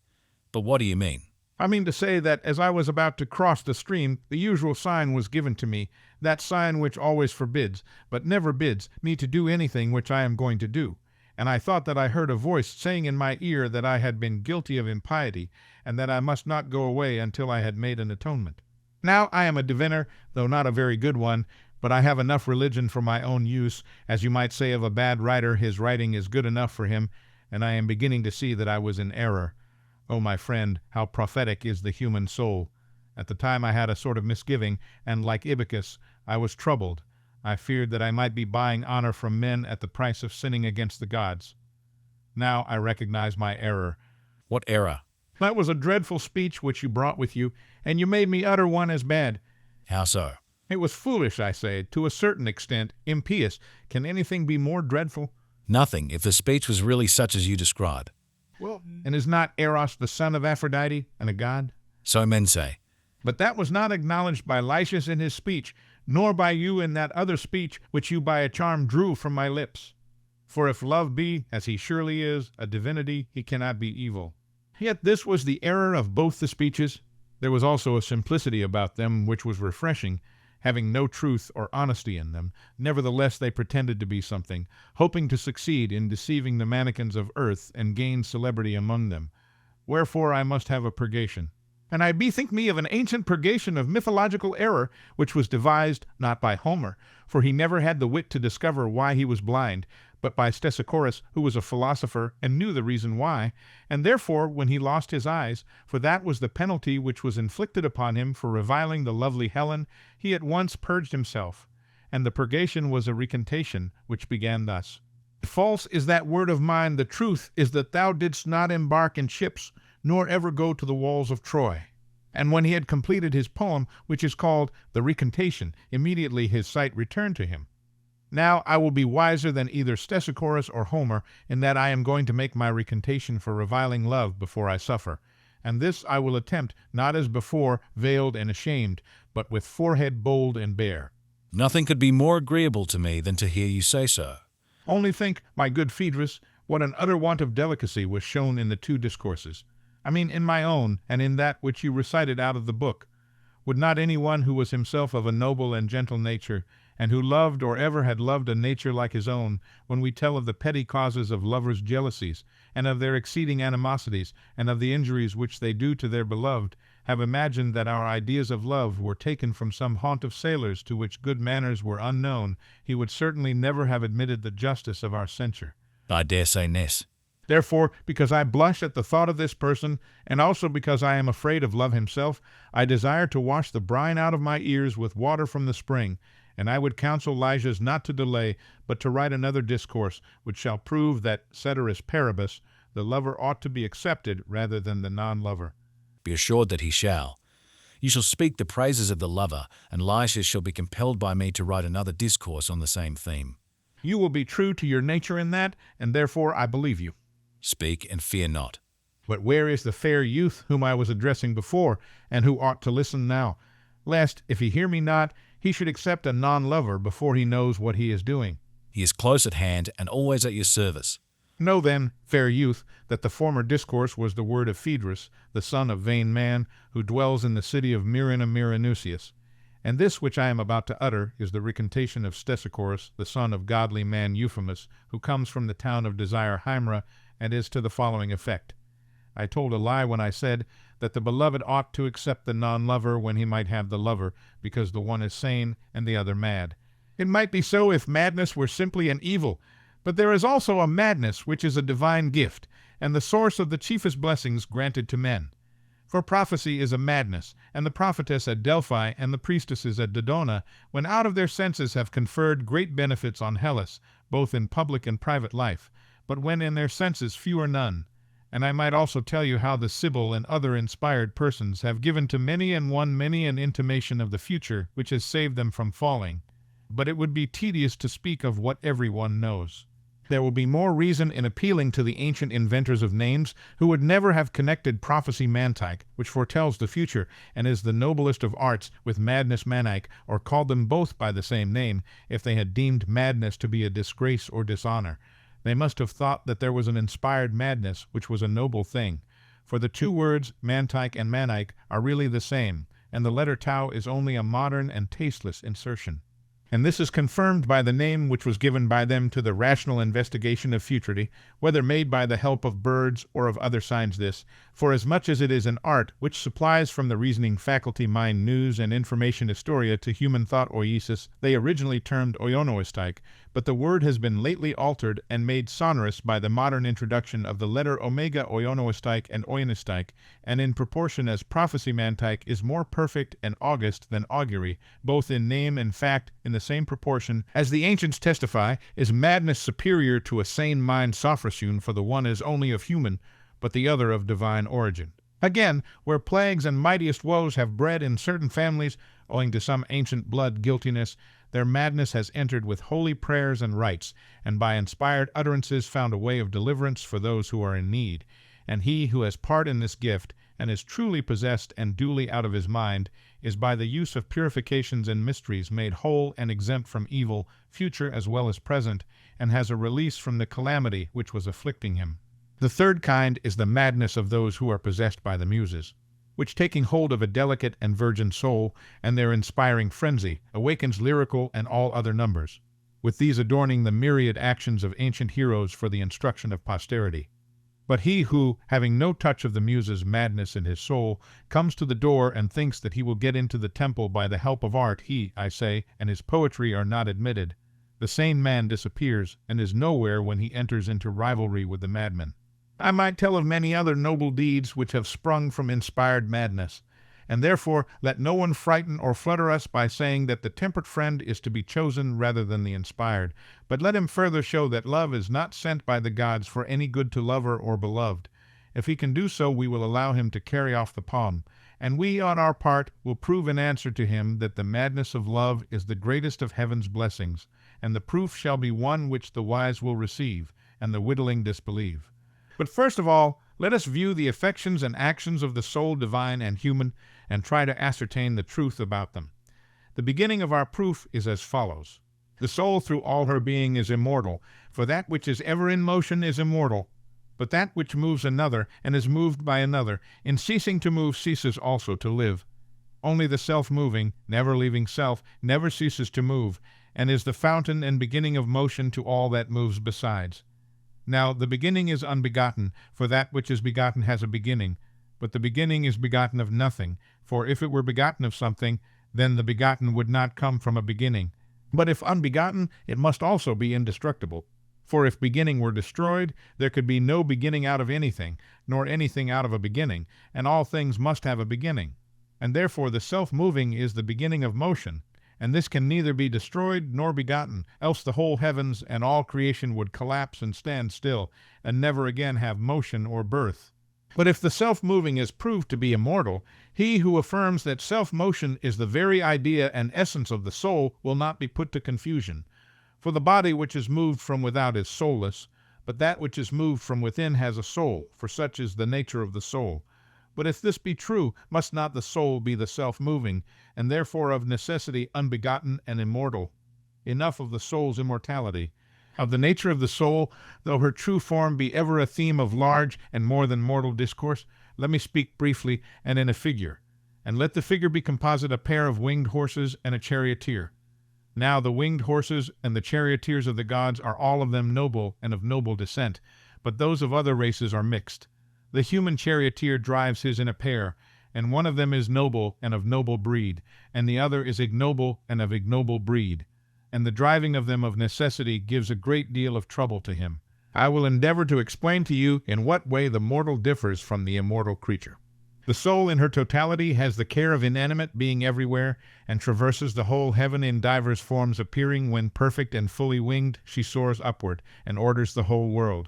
But what do you mean? I mean to say that as I was about to cross the stream, the usual sign was given to me, that sign which always forbids, but never bids, me to do anything which I am going to do. And I thought that I heard a voice saying in my ear that I had been guilty of impiety, and that I must not go away until I had made an atonement. Now I am a diviner, though not a very good one, but I have enough religion for my own use, as you might say of a bad writer, his writing is good enough for him, and I am beginning to see that I was in error. Oh, my friend, how prophetic is the human soul! At the time I had a sort of misgiving, and like Ibycus, I was troubled. I feared that I might be buying honor from men at the price of sinning against the gods. Now I recognize my error. What error? That was a dreadful speech which you brought with you, and you made me utter one as bad. How so? It was foolish, I say, to a certain extent, impious. Can anything be more dreadful? Nothing, if the speech was really such as you describe. Well, and is not Eros the son of Aphrodite and a god? So men say. But that was not acknowledged by Lysias in his speech, nor by you in that other speech which you by a charm drew from my lips. For if love be, as he surely is, a divinity, he cannot be evil. Yet this was the error of both the speeches. There was also a simplicity about them which was refreshing, having no truth or honesty in them. Nevertheless they pretended to be something, hoping to succeed in deceiving the mannikins of earth and gain celebrity among them. Wherefore I must have a purgation. And I bethink me of an ancient purgation of mythological error, which was devised not by Homer, for he never had the wit to discover why he was blind, but by Stesichorus, who was a philosopher and knew the reason why, and therefore when he lost his eyes, for that was the penalty which was inflicted upon him for reviling the lovely Helen, he at once purged himself, and the purgation was a recantation, which began thus: False is that word of mine, the truth is that thou didst not embark in ships, nor ever go to the walls of Troy. And when he had completed his poem, which is called The Recantation, immediately his sight returned to him. Now I will be wiser than either Stesichorus or Homer, in that I am going to make my recantation for reviling love before I suffer. And this I will attempt, not as before, veiled and ashamed, but with forehead bold and bare. Nothing could be more agreeable to me than to hear you say so. Only think, my good Phaedrus, what an utter want of delicacy was shown in the two discourses. I mean in my own, and in that which you recited out of the book. Would not any one who was himself of a noble and gentle nature, and who loved or ever had loved a nature like his own, when we tell of the petty causes of lovers' jealousies, and of their exceeding animosities, and of the injuries which they do to their beloved, have imagined that our ideas of love were taken from some haunt of sailors to which good manners were unknown, he would certainly never have admitted the justice of our censure. I dare say, Ness. Therefore, because I blush at the thought of this person, and also because I am afraid of love himself, I desire to wash the brine out of my ears with water from the spring, And I would counsel Lysias not to delay, but to write another discourse, which shall prove that, ceteris paribus, the lover ought to be accepted rather than the non-lover. Be assured that he shall. You shall speak the praises of the lover, and Lysias shall be compelled by me to write another discourse on the same theme. You will be true to your nature in that, and therefore I believe you. Speak and fear not. But where is the fair youth whom I was addressing before, and who ought to listen now? Lest, if he hear me not, he should accept a non-lover before he knows what he is doing. He is close at hand and always at your service. Know then, fair youth, that the former discourse was the word of Phaedrus, the son of vain man, who dwells in the city of Myrina Myrinusius. And this which I am about to utter is the recantation of Stesichorus, the son of godly man Euphemus, who comes from the town of Desire Hymra, and is to the following effect. I told a lie when I said that the beloved ought to accept the non-lover when he might have the lover, because the one is sane and the other mad. It might be so if madness were simply an evil, but there is also a madness which is a divine gift, and the source of the chiefest blessings granted to men. For prophecy is a madness, and the prophetess at Delphi and the priestesses at Dodona, when out of their senses have conferred great benefits on Hellas, both in public and private life, but when in their senses few or none. And I might also tell you how the Sibyl and other inspired persons have given to many and one many an intimation of the future, which has saved them from falling. But it would be tedious to speak of what every one knows. There will be more reason in appealing to the ancient inventors of names, who would never have connected prophecy mantike, which foretells the future, and is the noblest of arts, with madness manike, or called them both by the same name, if they had deemed madness to be a disgrace or dishonor. They must have thought that there was an inspired madness, which was a noble thing. For the two words, mantike and manike, are really the same, and the letter tau is only a modern and tasteless insertion. And this is confirmed by the name which was given by them to the rational investigation of futurity, whether made by the help of birds or of other signs this, forasmuch as it is an art which supplies from the reasoning faculty mind news and information historia to human thought oesis, they originally termed oionoistike, but the word has been lately altered and made sonorous by the modern introduction of the letter omega oionoistike and oionistike, and in proportion as prophecy mantike is more perfect and august than augury, both in name and fact in the same proportion, as the ancients testify, is madness superior to a sane mind sophrosune, for the one is only of human, but the other of divine origin. Again, where plagues and mightiest woes have bred in certain families, owing to some ancient blood guiltiness, their madness has entered with holy prayers and rites, and by inspired utterances found a way of deliverance for those who are in need. And he who has part in this gift, and is truly possessed and duly out of his mind, is by the use of purifications and mysteries made whole and exempt from evil, future as well as present, and has a release from the calamity which was afflicting him. The third kind is the madness of those who are possessed by the Muses, which, taking hold of a delicate and virgin soul, and their inspiring frenzy, awakens lyrical and all other numbers, with these adorning the myriad actions of ancient heroes for the instruction of posterity. But he who, having no touch of the Muses' madness in his soul, comes to the door and thinks that he will get into the temple by the help of art, he, I say, and his poetry are not admitted. The sane man disappears, and is nowhere when he enters into rivalry with the madman. I might tell of many other noble deeds which have sprung from inspired madness, and therefore let no one frighten or flutter us by saying that the temperate friend is to be chosen rather than the inspired, but let him further show that love is not sent by the gods for any good to lover or beloved. If he can do so, we will allow him to carry off the palm, and we, on our part, will prove in answer to him that the madness of love is the greatest of heaven's blessings, and the proof shall be one which the wise will receive, and the whittling disbelieve. But first of all, let us view the affections and actions of the soul divine and human, and try to ascertain the truth about them. The beginning of our proof is as follows. The soul through all her being is immortal, for that which is ever in motion is immortal. But that which moves another, and is moved by another, in ceasing to move ceases also to live. Only the self-moving, never leaving self, never ceases to move, and is the fountain and beginning of motion to all that moves besides. Now the beginning is unbegotten, for that which is begotten has a beginning. But the beginning is begotten of nothing, for if it were begotten of something, then the begotten would not come from a beginning. But if unbegotten, it must also be indestructible. For if beginning were destroyed, there could be no beginning out of anything, nor anything out of a beginning, and all things must have a beginning. And therefore the self-moving is the beginning of motion, and this can neither be destroyed nor begotten, else the whole heavens and all creation would collapse and stand still, and never again have motion or birth. But if the self-moving is proved to be immortal, he who affirms that self-motion is the very idea and essence of the soul will not be put to confusion. For the body which is moved from without is soulless, but that which is moved from within has a soul, for such is the nature of the soul. But if this be true, must not the soul be the self-moving, and therefore of necessity unbegotten and immortal? Enough of the soul's immortality. Of the nature of the soul, though her true form be ever a theme of large and more than mortal discourse, let me speak briefly and in a figure, and let the figure be composite a pair of winged horses and a charioteer. Now the winged horses and the charioteers of the gods are all of them noble and of noble descent, but those of other races are mixed. The human charioteer drives his in a pair, and one of them is noble and of noble breed, and the other is ignoble and of ignoble breed, and the driving of them of necessity gives a great deal of trouble to him. I will endeavor to explain to you in what way the mortal differs from the immortal creature. The soul in her totality has the care of inanimate being everywhere, and traverses the whole heaven in divers forms, appearing when perfect and fully winged she soars upward, and orders the whole world.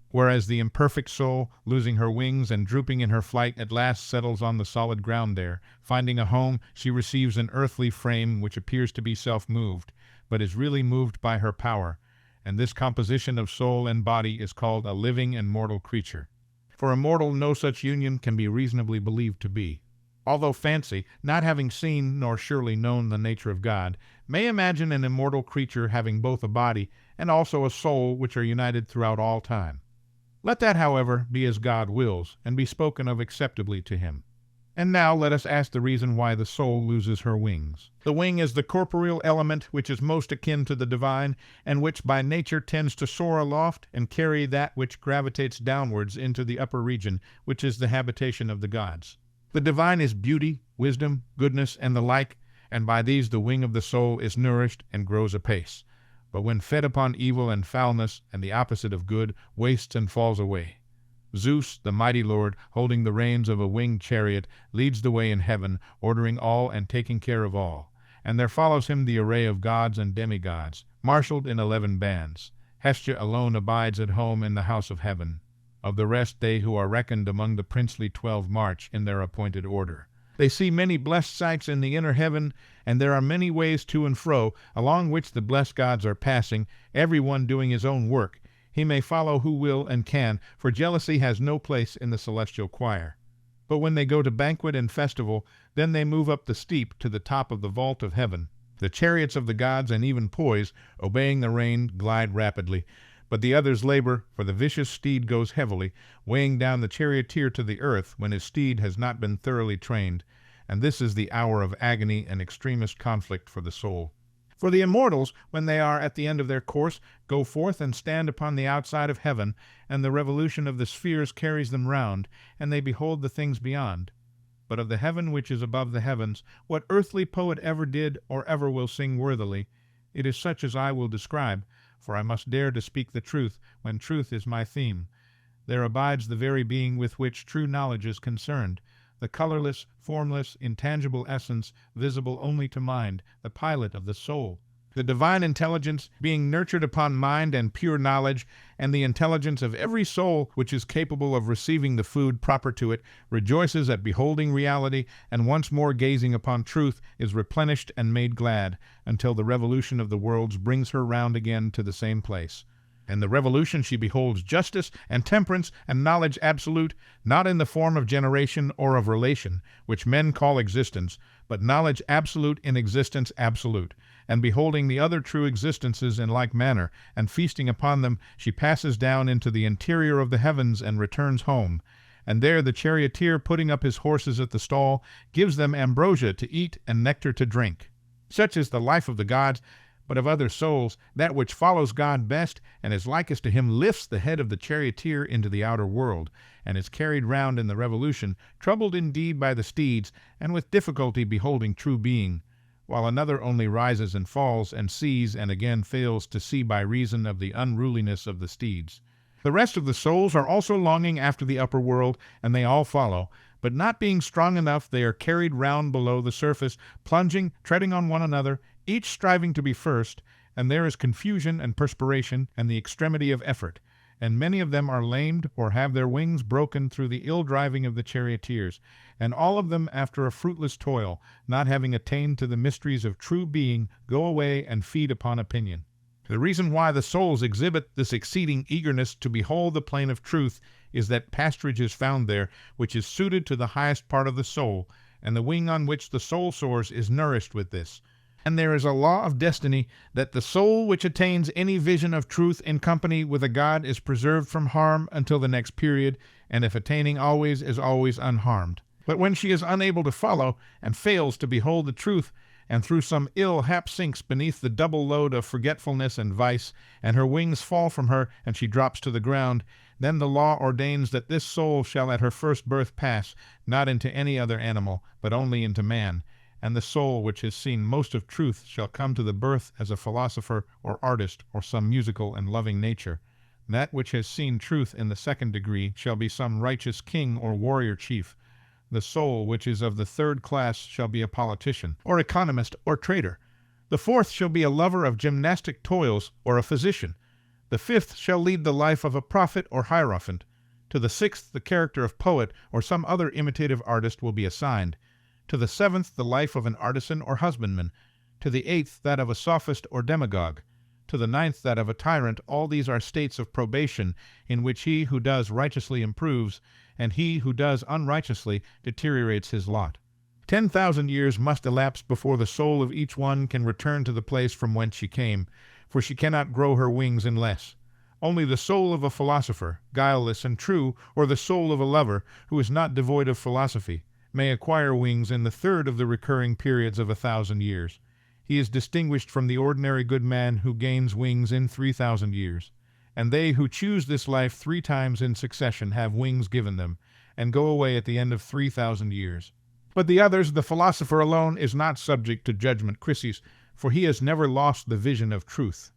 Whereas the imperfect soul, losing her wings and drooping in her flight, at last settles on the solid ground there. Finding a home, she receives an earthly frame which appears to be self-moved, but is really moved by her power, and this composition of soul and body is called a living and mortal creature. For a mortal no such union can be reasonably believed to be. Although fancy, not having seen nor surely known the nature of God, may imagine an immortal creature having both a body and also a soul which are united throughout all time. Let that, however, be as God wills, and be spoken of acceptably to him. And now let us ask the reason why the soul loses her wings. The wing is the corporeal element which is most akin to the divine, and which by nature tends to soar aloft and carry that which gravitates downwards into the upper region, which is the habitation of the gods. The divine is beauty, wisdom, goodness, and the like, and by these the wing of the soul is nourished and grows apace. But when fed upon evil and foulness, and the opposite of good, wastes and falls away. Zeus, the mighty lord, holding the reins of a winged chariot, leads the way in heaven, ordering all and taking care of all. And there follows him the array of gods and demigods, marshaled in 11 bands. Hestia alone abides at home in the house of heaven. Of the rest they who are reckoned among the princely 12 march in their appointed order. They see many blessed sights in the inner heaven, and there are many ways to and fro, along which the blessed gods are passing, every one doing his own work. He may follow who will and can, for jealousy has no place in the celestial choir. But when they go to banquet and festival, then they move up the steep to the top of the vault of heaven. The chariots of the gods and even poise, obeying the rein, glide rapidly. But the others labor, for the vicious steed goes heavily, weighing down the charioteer to the earth when his steed has not been thoroughly trained, and this is the hour of agony and extremest conflict for the soul. For the immortals, when they are at the end of their course, go forth and stand upon the outside of heaven, and the revolution of the spheres carries them round, and they behold the things beyond. But of the heaven which is above the heavens, what earthly poet ever did or ever will sing worthily, it is such as I will describe, for I must dare to speak the truth, when truth is my theme. There abides the very being with which true knowledge is concerned, the colorless, formless, intangible essence, visible only to mind, the pilot of the soul. The divine intelligence, being nurtured upon mind and pure knowledge, and the intelligence of every soul which is capable of receiving the food proper to it, rejoices at beholding reality, and once more gazing upon truth, is replenished and made glad, until the revolution of the worlds brings her round again to the same place. In the revolution she beholds justice and temperance and knowledge absolute, not in the form of generation or of relation, which men call existence, but knowledge absolute in existence absolute. And beholding the other true existences in like manner, and feasting upon them, she passes down into the interior of the heavens and returns home. And there the charioteer, putting up his horses at the stall, gives them ambrosia to eat and nectar to drink. Such is the life of the gods. But of other souls, that which follows God best and is likest to him lifts the head of the charioteer into the outer world, and is carried round in the revolution, troubled indeed by the steeds, and with difficulty beholding true being, while another only rises and falls, and sees, and again fails to see by reason of the unruliness of the steeds. The rest of the souls are also longing after the upper world, and they all follow, But not being strong enough, they are carried round below the surface, plunging, treading on one another, each striving to be first, and there is confusion and perspiration and the extremity of effort, and many of them are lamed or have their wings broken through the ill driving of the charioteers, and all of them after a fruitless toil, not having attained to the mysteries of true being, go away and feed upon opinion. The reason why the souls exhibit this exceeding eagerness to behold the plain of truth is that pasturage is found there which is suited to the highest part of the soul, and the wing on which the soul soars is nourished with this. And there is a law of destiny that the soul which attains any vision of truth in company with a God is preserved from harm until the next period, and if attaining always is always unharmed. But when she is unable to follow, and fails to behold the truth, and through some ill hap sinks beneath the double load of forgetfulness and vice, and her wings fall from her, and she drops to the ground, then the law ordains that this soul shall at her first birth pass, not into any other animal, but only into man, and the soul which has seen most of truth shall come to the birth as a philosopher or artist or some musical and loving nature. That which has seen truth in the second degree shall be some righteous king or warrior chief. The soul which is of the third class shall be a politician, or economist, or trader. The fourth shall be a lover of gymnastic toils, or a physician. The fifth shall lead the life of a prophet or hierophant. To the sixth the character of poet, or some other imitative artist will be assigned. To the seventh the life of an artisan or husbandman. To the eighth that of a sophist or demagogue. To the ninth that of a tyrant. All these are states of probation, in which he who does righteously improves, and he who does unrighteously deteriorates his lot. 10,000 years must elapse before the soul of each one can return to the place from whence she came, for she cannot grow her wings in less. Only the soul of a philosopher, guileless and true, or the soul of a lover, who is not devoid of philosophy, may acquire wings in the third of the recurring periods of 1,000 years. He is distinguished from the ordinary good man who gains wings in 3,000 years. And they who choose this life 3 times in succession have wings given them, and go away at the end of 3,000 years. But the others, the philosopher alone, is not subject to judgment crises, for he has never lost the vision of truth.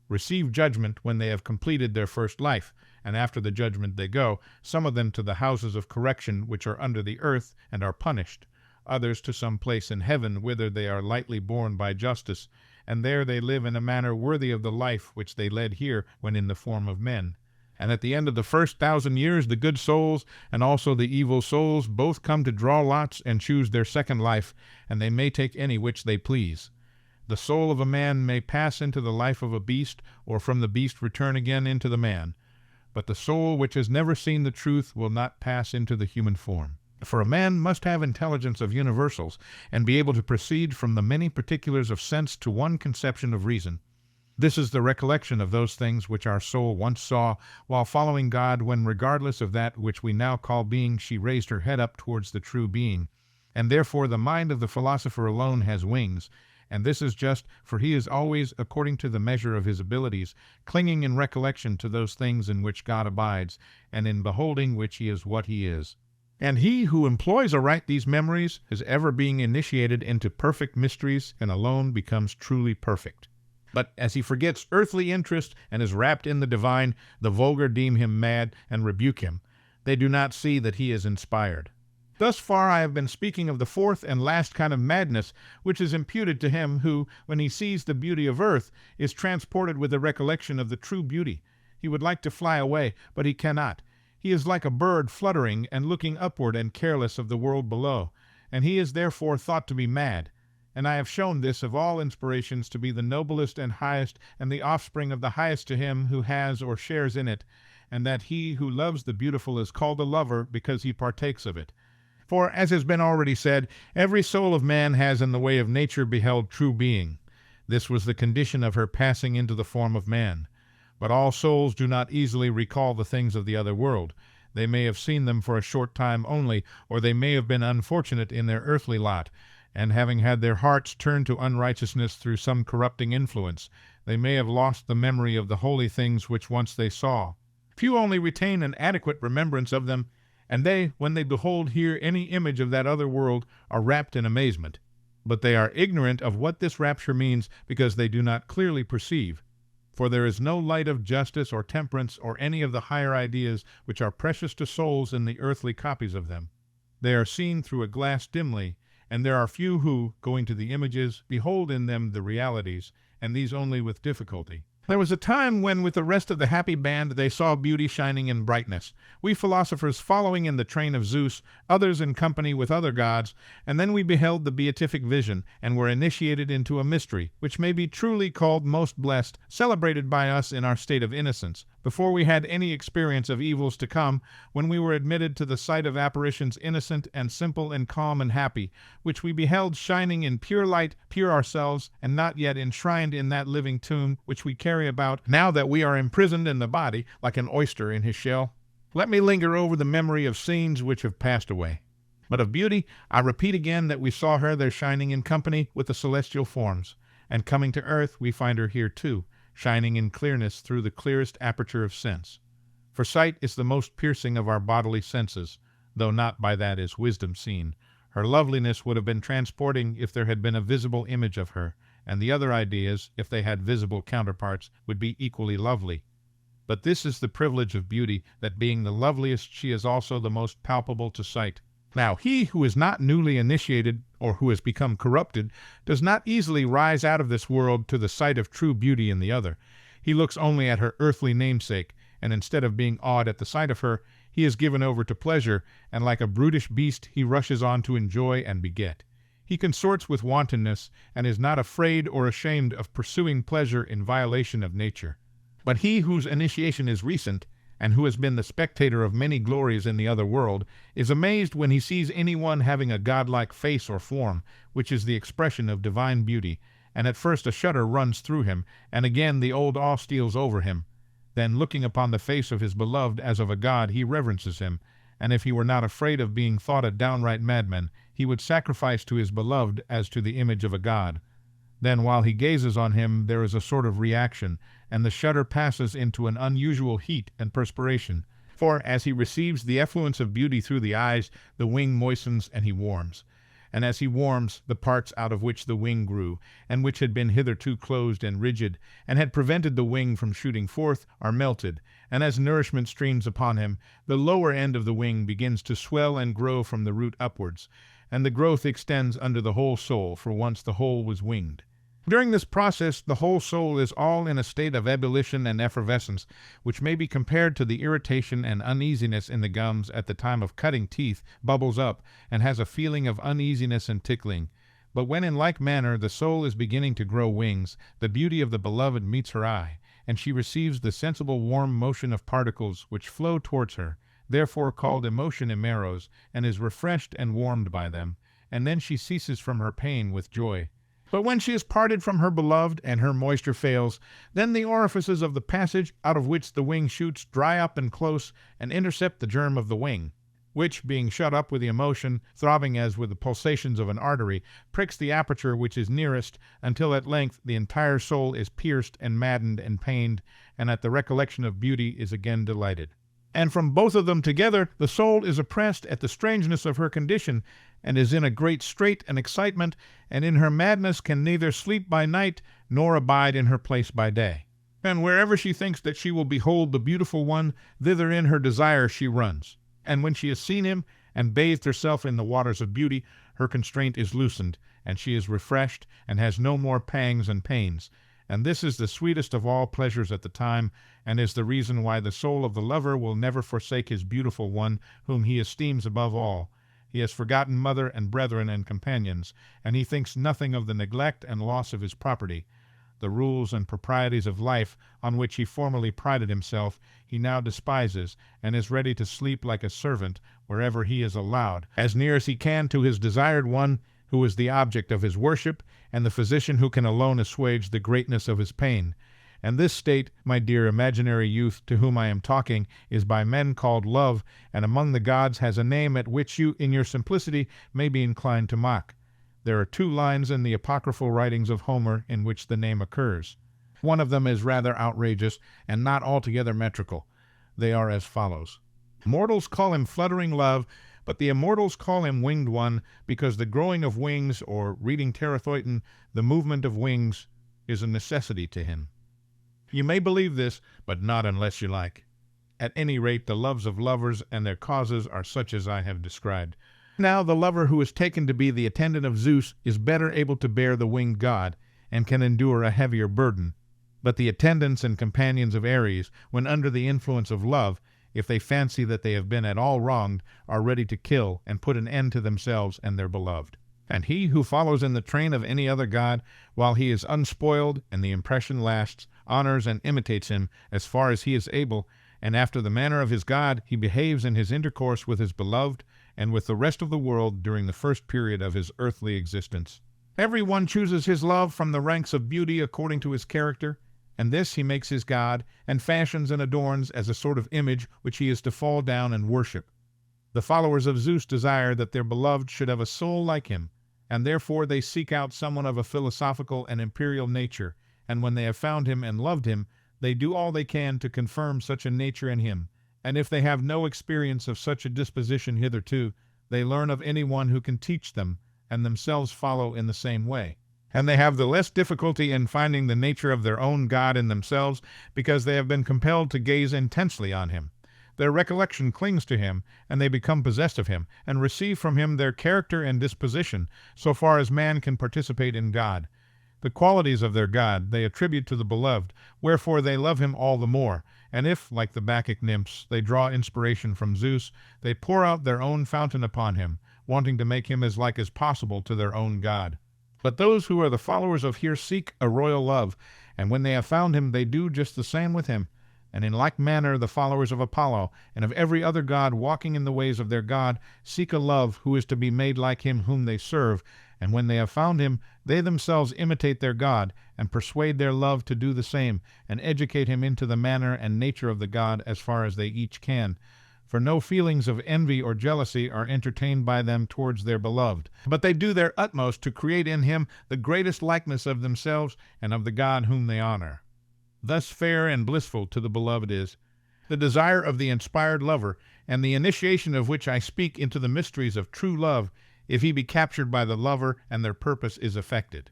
Receive judgment when they have completed their first life, and after the judgment they go, some of them to the houses of correction which are under the earth, and are punished, others to some place in heaven, whither they are lightly borne by justice, and there they live in a manner worthy of the life which they led here when in the form of men. And at the end of the first 1,000 years the good souls and also the evil souls both come to draw lots and choose their second life, and they may take any which they please. The soul of a man may pass into the life of a beast, or from the beast return again into the man. But the soul which has never seen the truth will not pass into the human form. For a man must have intelligence of universals, and be able to proceed from the many particulars of sense to one conception of reason. This is the recollection of those things which our soul once saw, while following God, when regardless of that which we now call being, she raised her head up towards the true being. And therefore the mind of the philosopher alone has wings, and this is just, for he is always, according to the measure of his abilities, clinging in recollection to those things in which God abides, and in beholding which he is what he is. And he who employs aright these memories is ever being initiated into perfect mysteries, and alone becomes truly perfect. But as he forgets earthly interest and is wrapped in the divine, the vulgar deem him mad and rebuke him. They do not see that he is inspired. Thus far I have been speaking of the fourth and last kind of madness, which is imputed to him who, when he sees the beauty of earth, is transported with the recollection of the true beauty. He would like to fly away, but he cannot. He is like a bird fluttering and looking upward and careless of the world below, and he is therefore thought to be mad. And I have shown this of all inspirations to be the noblest and highest, and the offspring of the highest to him who has or shares in it, and that he who loves the beautiful is called a lover because he partakes of it. For, as has been already said, every soul of man has in the way of nature beheld true being. This was the condition of her passing into the form of man. But all souls do not easily recall the things of the other world. They may have seen them for a short time only, or they may have been unfortunate in their earthly lot, and having had their hearts turned to unrighteousness through some corrupting influence, they may have lost the memory of the holy things which once they saw. Few only retain an adequate remembrance of them, and they, when they behold here any image of that other world, are rapt in amazement. But they are ignorant of what this rapture means, because they do not clearly perceive. For there is no light of justice or temperance or any of the higher ideas which are precious to souls in the earthly copies of them. They are seen through a glass dimly, and there are few who, going to the images, behold in them the realities, and these only with difficulty. There was a time when, with the rest of the happy band, they saw beauty shining in brightness, we philosophers following in the train of Zeus, others in company with other gods, and then we beheld the beatific vision, and were initiated into a mystery, which may be truly called most blessed, celebrated by us in our state of innocence, before we had any experience of evils to come, when we were admitted to the sight of apparitions innocent and simple and calm and happy, which we beheld shining in pure light, pure ourselves, and not yet enshrined in that living tomb which we carry about, now that we are imprisoned in the body, like an oyster in his shell. Let me linger over the memory of scenes which have passed away. But of beauty, I repeat again that we saw her there shining in company with the celestial forms, and coming to earth we find her here too, shining in clearness through the clearest aperture of sense. For sight is the most piercing of our bodily senses, though not by that is wisdom seen. Her loveliness would have been transporting if there had been a visible image of her, and the other ideas, if they had visible counterparts, would be equally lovely. But this is the privilege of beauty, that being the loveliest she is also the most palpable to sight. Now he who is not newly initiated, or who has become corrupted, does not easily rise out of this world to the sight of true beauty in the other. He looks only at her earthly namesake, and instead of being awed at the sight of her, he is given over to pleasure, and like a brutish beast he rushes on to enjoy and beget. He consorts with wantonness, and is not afraid or ashamed of pursuing pleasure in violation of nature. But he whose initiation is recent, and who has been the spectator of many glories in the other world, is amazed when he sees any one having a godlike face or form, which is the expression of divine beauty, and at first a shudder runs through him, and again the old awe steals over him. Then, looking upon the face of his beloved as of a god, he reverences him, and if he were not afraid of being thought a downright madman, he would sacrifice to his beloved as to the image of a god. Then, while he gazes on him, there is a sort of reaction, and the shudder passes into an unusual heat and perspiration. For, as he receives the effluence of beauty through the eyes, the wing moistens and he warms. And as he warms, the parts out of which the wing grew, and which had been hitherto closed and rigid, and had prevented the wing from shooting forth, are melted, and as nourishment streams upon him, the lower end of the wing begins to swell and grow from the root upwards, and the growth extends under the whole soul, for once the whole was winged. During this process, the whole soul is all in a state of ebullition and effervescence, which may be compared to the irritation and uneasiness in the gums at the time of cutting teeth, bubbles up, and has a feeling of uneasiness and tickling. But when in like manner the soul is beginning to grow wings, the beauty of the beloved meets her eye, and she receives the sensible warm motion of particles which flow towards her, therefore called emotion emeros, and is refreshed and warmed by them, and then she ceases from her pain with joy. But when she is parted from her beloved, and her moisture fails, then the orifices of the passage out of which the wing shoots dry up and close, and intercept the germ of the wing, which, being shut up with the emotion, throbbing as with the pulsations of an artery, pricks the aperture which is nearest, until at length the entire soul is pierced and maddened and pained, and at the recollection of beauty is again delighted. And from both of them together the soul is oppressed at the strangeness of her condition, and is in a great strait and excitement, and in her madness can neither sleep by night nor abide in her place by day. And wherever she thinks that she will behold the beautiful one, thither in her desire she runs. And when she has seen him, and bathed herself in the waters of beauty, her constraint is loosened, and she is refreshed, and has no more pangs and pains. And this is the sweetest of all pleasures at the time, and is the reason why the soul of the lover will never forsake his beautiful one, whom he esteems above all. He has forgotten mother and brethren and companions, and he thinks nothing of the neglect and loss of his property. The rules and proprieties of life, on which he formerly prided himself, he now despises, and is ready to sleep like a servant wherever he is allowed, as near as he can to his desired one, who is the object of his worship, and the physician who can alone assuage the greatness of his pain. And this state, my dear imaginary youth, to whom I am talking, is by men called love, and among the gods has a name at which you, in your simplicity, may be inclined to mock. There are 2 lines in the apocryphal writings of Homer in which the name occurs. One of them is rather outrageous, and not altogether metrical. They are as follows. Mortals call him fluttering love, but the immortals call him winged one, because the growing of wings, or, reading Terathoiton, the movement of wings, is a necessity to him. You may believe this, but not unless you like. At any rate, the loves of lovers and their causes are such as I have described. Now the lover who is taken to be the attendant of Zeus is better able to bear the winged god, and can endure a heavier burden. But the attendants and companions of Ares, when under the influence of love, if they fancy that they have been at all wronged, are ready to kill and put an end to themselves and their beloved. And he who follows in the train of any other god, while he is unspoiled and the impression lasts, honors and imitates him as far as he is able, and after the manner of his god he behaves in his intercourse with his beloved and with the rest of the world during the first period of his earthly existence. Every one chooses his love from the ranks of beauty according to his character, and this he makes his god, and fashions and adorns as a sort of image which he is to fall down and worship. The followers of Zeus desire that their beloved should have a soul like him, and therefore they seek out someone of a philosophical and imperial nature, and when they have found him and loved him, they do all they can to confirm such a nature in him, and if they have no experience of such a disposition hitherto, they learn of any one who can teach them, and themselves follow in the same way. And they have the less difficulty in finding the nature of their own God in themselves, because they have been compelled to gaze intensely on him. Their recollection clings to him, and they become possessed of him, and receive from him their character and disposition, so far as man can participate in God. The qualities of their God they attribute to the beloved, wherefore they love him all the more, and if, like the Bacchic nymphs, they draw inspiration from Zeus, they pour out their own fountain upon him, wanting to make him as like as possible to their own God. But those who are the followers of here seek a royal love, and when they have found him they do just the same with him. And in like manner the followers of Apollo, and of every other god walking in the ways of their God, seek a love who is to be made like him whom they serve, and when they have found him, they themselves imitate their God, and persuade their love to do the same, and educate him into the manner and nature of the God as far as they each can. For no feelings of envy or jealousy are entertained by them towards their beloved, but they do their utmost to create in him the greatest likeness of themselves and of the God whom they honor. Thus fair and blissful to the beloved is the desire of the inspired lover, and the initiation of which I speak into the mysteries of true love, if he be captured by the lover and their purpose is effected.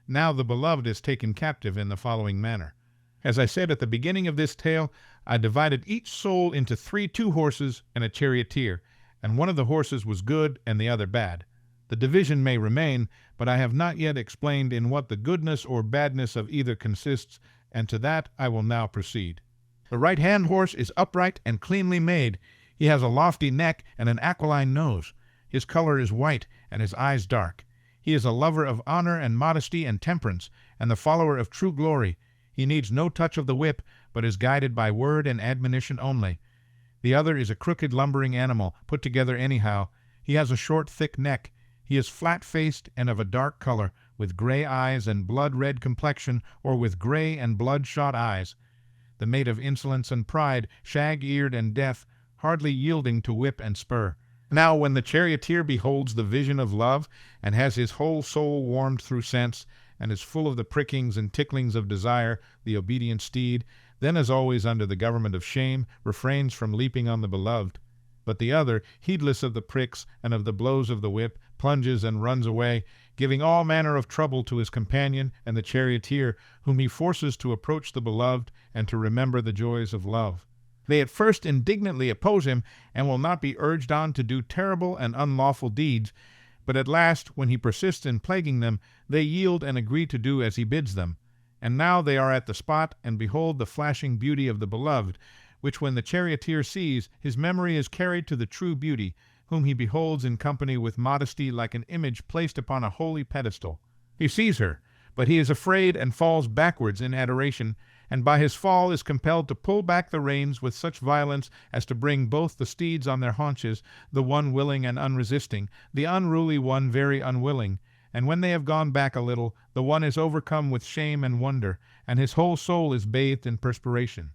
Now the beloved is taken captive in the following manner. As I said at the beginning of this tale, I divided each soul into 3 two-horses and a charioteer, and one of the horses was good and the other bad. The division may remain, but I have not yet explained in what the goodness or badness of either consists, and to that I will now proceed. The right-hand horse is upright and cleanly made. He has a lofty neck and an aquiline nose. His color is white, and his eyes dark. He is a lover of honor and modesty and temperance, and the follower of true glory. He needs no touch of the whip, but is guided by word and admonition only. The other is a crooked lumbering animal, put together anyhow. He has a short, thick neck. He is flat-faced and of a dark color, with gray eyes and blood-red complexion, or with gray and blood-shot eyes. The mate of insolence and pride, shag-eared and deaf, hardly yielding to whip and spur. Now when the charioteer beholds the vision of love, and has his whole soul warmed through sense, and is full of the prickings and ticklings of desire, the obedient steed, then as always under the government of shame, refrains from leaping on the beloved. But the other, heedless of the pricks and of the blows of the whip, plunges and runs away, giving all manner of trouble to his companion and the charioteer, whom he forces to approach the beloved and to remember the joys of love. They at first indignantly oppose him, and will not be urged on to do terrible and unlawful deeds, but at last, when he persists in plaguing them, they yield and agree to do as he bids them. And now they are at the spot, and behold the flashing beauty of the beloved, which when the charioteer sees, his memory is carried to the true beauty, whom he beholds in company with modesty like an image placed upon a holy pedestal. He sees her, but he is afraid and falls backwards in adoration, and by his fall is compelled to pull back the reins with such violence as to bring both the steeds on their haunches, the one willing and unresisting, the unruly one very unwilling. And when they have gone back a little, the one is overcome with shame and wonder, and his whole soul is bathed in perspiration.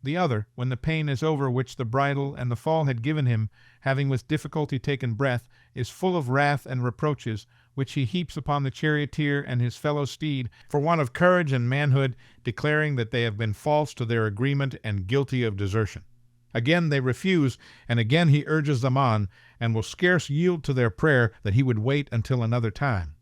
The other, when the pain is over which the bridle and the fall had given him, having with difficulty taken breath, is full of wrath and reproaches, which he heaps upon the charioteer and his fellow steed, for want of courage and manhood, declaring that they have been false to their agreement and guilty of desertion. Again they refuse, and again he urges them on, and will scarce yield to their prayer that he would wait until another time.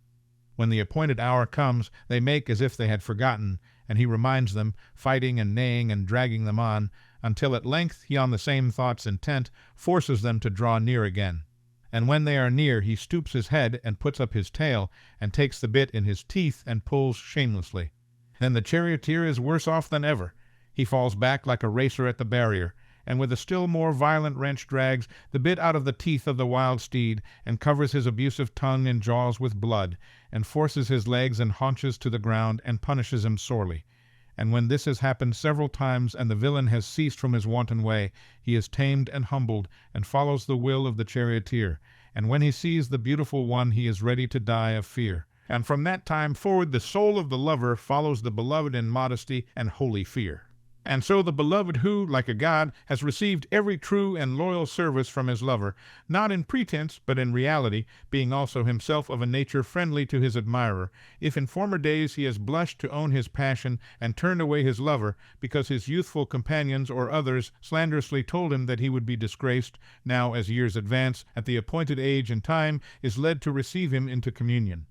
When the appointed hour comes, they make as if they had forgotten, and he reminds them, fighting and neighing and dragging them on, until at length he on the same thoughts intent forces them to draw near again. and when they are near he stoops his head and puts up his tail, and takes the bit in his teeth and pulls shamelessly. Then the charioteer is worse off than ever. He falls back like a racer at the barrier, and with a still more violent wrench drags the bit out of the teeth of the wild steed, and covers his abusive tongue and jaws with blood, and forces his legs and haunches to the ground, and punishes him sorely. And when this has happened several times, and the villain has ceased from his wanton way, he is tamed and humbled, and follows the will of the charioteer. And when he sees the beautiful one, he is ready to die of fear. And from that time forward the soul of the lover follows the beloved in modesty and holy fear. And so the beloved who, like a god, has received every true and loyal service from his lover, not in pretense, but in reality, being also himself of a nature friendly to his admirer, if in former days he has blushed to own his passion, and turned away his lover, because his youthful companions or others slanderously told him that he would be disgraced, now, as years advance, at the appointed age and time, is led to receive him into communion.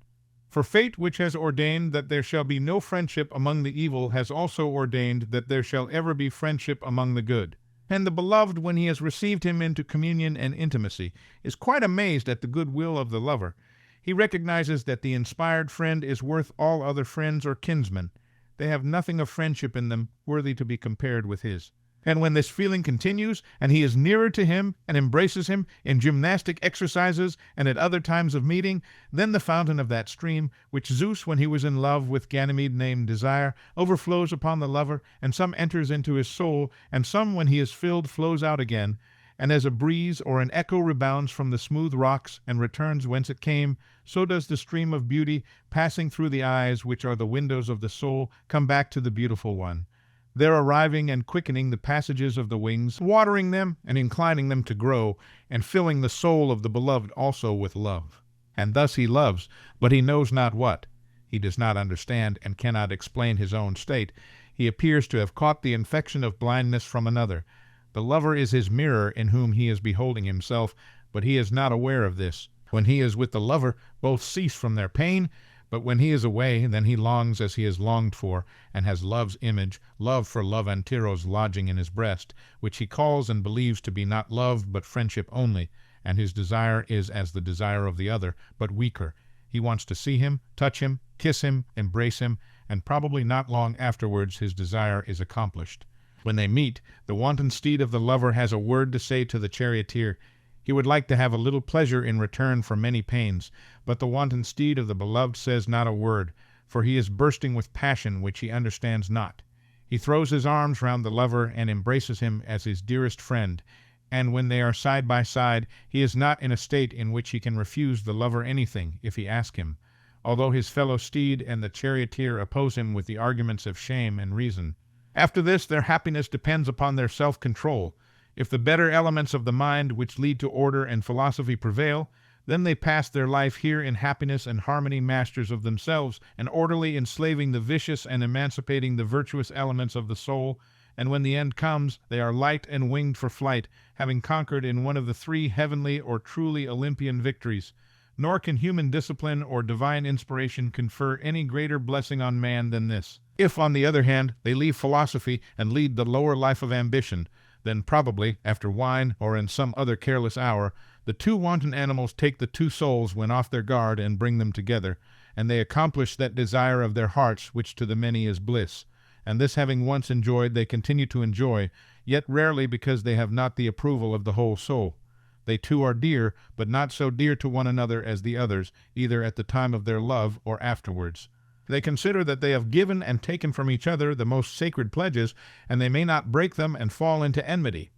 For fate, which has ordained that there shall be no friendship among the evil, has also ordained that there shall ever be friendship among the good. And the beloved, when he has received him into communion and intimacy, is quite amazed at the good will of the lover. He recognizes that the inspired friend is worth all other friends or kinsmen. They have nothing of friendship in them worthy to be compared with his. And when this feeling continues, and he is nearer to him, and embraces him in gymnastic exercises and at other times of meeting, then the fountain of that stream, which Zeus, when he was in love with Ganymede, named Desire, overflows upon the lover, and some enters into his soul, and some, when he is filled, flows out again, and as a breeze or an echo rebounds from the smooth rocks and returns whence it came, so does the stream of beauty, passing through the eyes, which are the windows of the soul, come back to the beautiful one, there arriving and quickening the passages of the wings, watering them and inclining them to grow, and filling the soul of the beloved also with love. And thus he loves, but he knows not what. He does not understand and cannot explain his own state. He appears to have caught the infection of blindness from another. The lover is his mirror in whom he is beholding himself, but he is not aware of this. When he is with the lover, both cease from their pain, but when he is away, then he longs as he has longed for, and has love's image, love for love Anteros lodging in his breast, which he calls and believes to be not love but friendship only, and his desire is as the desire of the other, but weaker. He wants to see him, touch him, kiss him, embrace him, and probably not long afterwards his desire is accomplished. When they meet, the wanton steed of the lover has a word to say to the charioteer. He would like to have a little pleasure in return for many pains, but the wanton steed of the beloved says not a word, for he is bursting with passion which he understands not. He throws his arms round the lover and embraces him as his dearest friend, and when they are side by side, he is not in a state in which he can refuse the lover anything, if he ask him, although his fellow steed and the charioteer oppose him with the arguments of shame and reason. After this, their happiness depends upon their self-control. If the better elements of the mind which lead to order and philosophy prevail, then they pass their life here in happiness and harmony, masters of themselves, and orderly enslaving the vicious and emancipating the virtuous elements of the soul, and when the end comes, they are light and winged for flight, having conquered in one of the three heavenly or truly Olympian victories. Nor can human discipline or divine inspiration confer any greater blessing on man than this. If, on the other hand, they leave philosophy and lead the lower life of ambition, then probably, after wine or in some other careless hour, the two wanton animals take the two souls when off their guard and bring them together, and they accomplish that desire of their hearts which to the many is bliss. And this having once enjoyed, they continue to enjoy, yet rarely because they have not the approval of the whole soul. They too are dear, but not so dear to one another as the others, either at the time of their love or afterwards. They consider that they have given and taken from each other the most sacred pledges, and they may not break them and fall into enmity.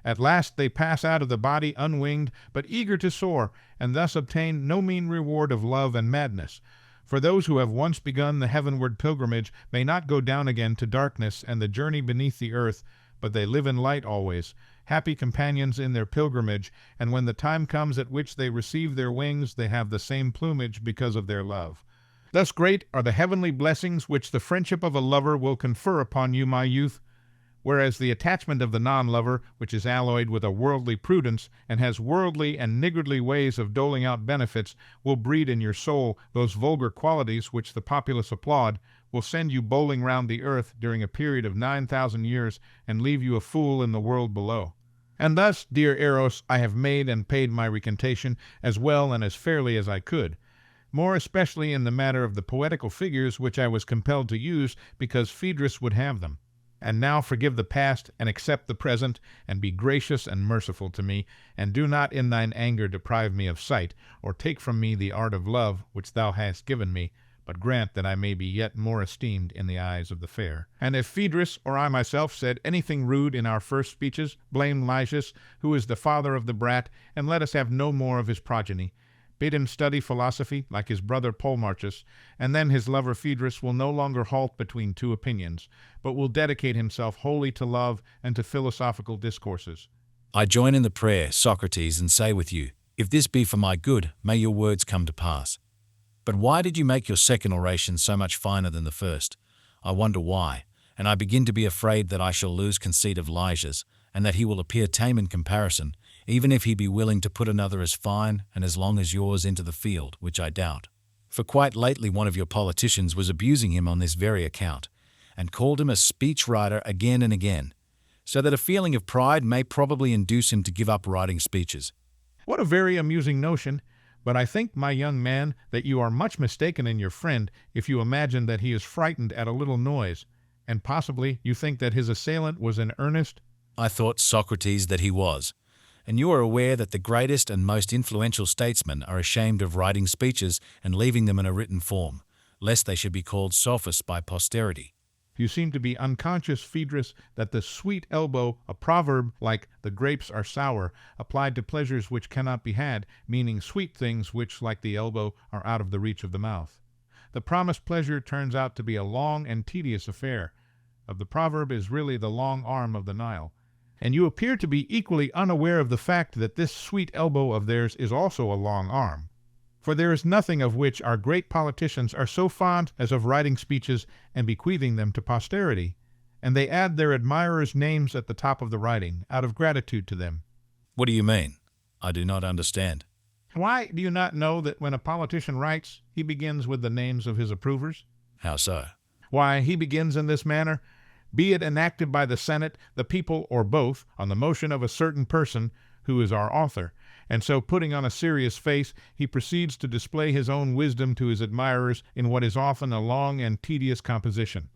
At last they pass out of the body unwinged, but eager to soar, and thus obtain no mean reward of love and madness. For those who have once begun the heavenward pilgrimage may not go down again to darkness and the journey beneath the earth, but they live in light always, happy companions in their pilgrimage, and when the time comes at which they receive their wings, they have the same plumage because of their love. Thus great are the heavenly blessings which the friendship of a lover will confer upon you, my youth, whereas the attachment of the non-lover, which is alloyed with a worldly prudence, and has worldly and niggardly ways of doling out benefits, will breed in your soul those vulgar qualities which the populace applaud, will send you bowling round the earth during a period of 9,000 years, and leave you a fool in the world below. And thus, dear Eros, I have made and paid my recantation as well and as fairly as I could, more especially in the matter of the poetical figures which I was compelled to use because Phaedrus would have them. And now forgive the past, and accept the present, and be gracious and merciful to me, and do not in thine anger deprive me of sight, or take from me the art of love which thou hast given me, but grant that I may be yet more esteemed in the eyes of the fair. And if Phaedrus or I myself said anything rude in our first speeches, blame Lysias, who is the father of the brat, and let us have no more of his progeny. Bid him study philosophy, like his brother Polemarchus, and then his lover Phaedrus will no longer halt between two opinions, but will dedicate himself wholly to love and to philosophical discourses. I join in the prayer, Socrates, and say with you, if this be for my good, may your words come to pass. But why did you make your second oration so much finer than the first? I wonder why, and I begin to be afraid that I shall lose conceit of Lysias, and that he will appear tame in comparison, even if he be willing to put another as fine and as long as yours into the field, which I doubt. For quite lately one of your politicians was abusing him on this very account, and called him a speech-writer again and again, so that a feeling of pride may probably induce him to give up writing speeches. What a very amusing notion! But I think, my young man, that you are much mistaken in your friend if you imagine that he is frightened at a little noise, and possibly you think that his assailant was in earnest. I thought, Socrates, that he was, and you are aware that the greatest and most influential statesmen are ashamed of writing speeches and leaving them in a written form, lest they should be called sophists by posterity. You seem to be unconscious, Phaedrus, that the sweet elbow, a proverb like the grapes are sour, applied to pleasures which cannot be had, meaning sweet things which, like the elbow, are out of the reach of the mouth. The promised pleasure turns out to be a long and tedious affair. Of the proverb is really the long arm of the Nile. And you appear to be equally unaware of the fact that this sweet elbow of theirs is also a long arm. For there is nothing of which our great politicians are so fond as of writing speeches and bequeathing them to posterity, and they add their admirers' names at the top of the writing, out of gratitude to them. What do you mean? I do not understand. Why, do you not know that when a politician writes, he begins with the names of his approvers? How so? Why, he begins in this manner: be it enacted by the Senate, the people, or both, on the motion of a certain person, who is our author. And so, putting on a serious face, he proceeds to display his own wisdom to his admirers in what is often a long and tedious composition.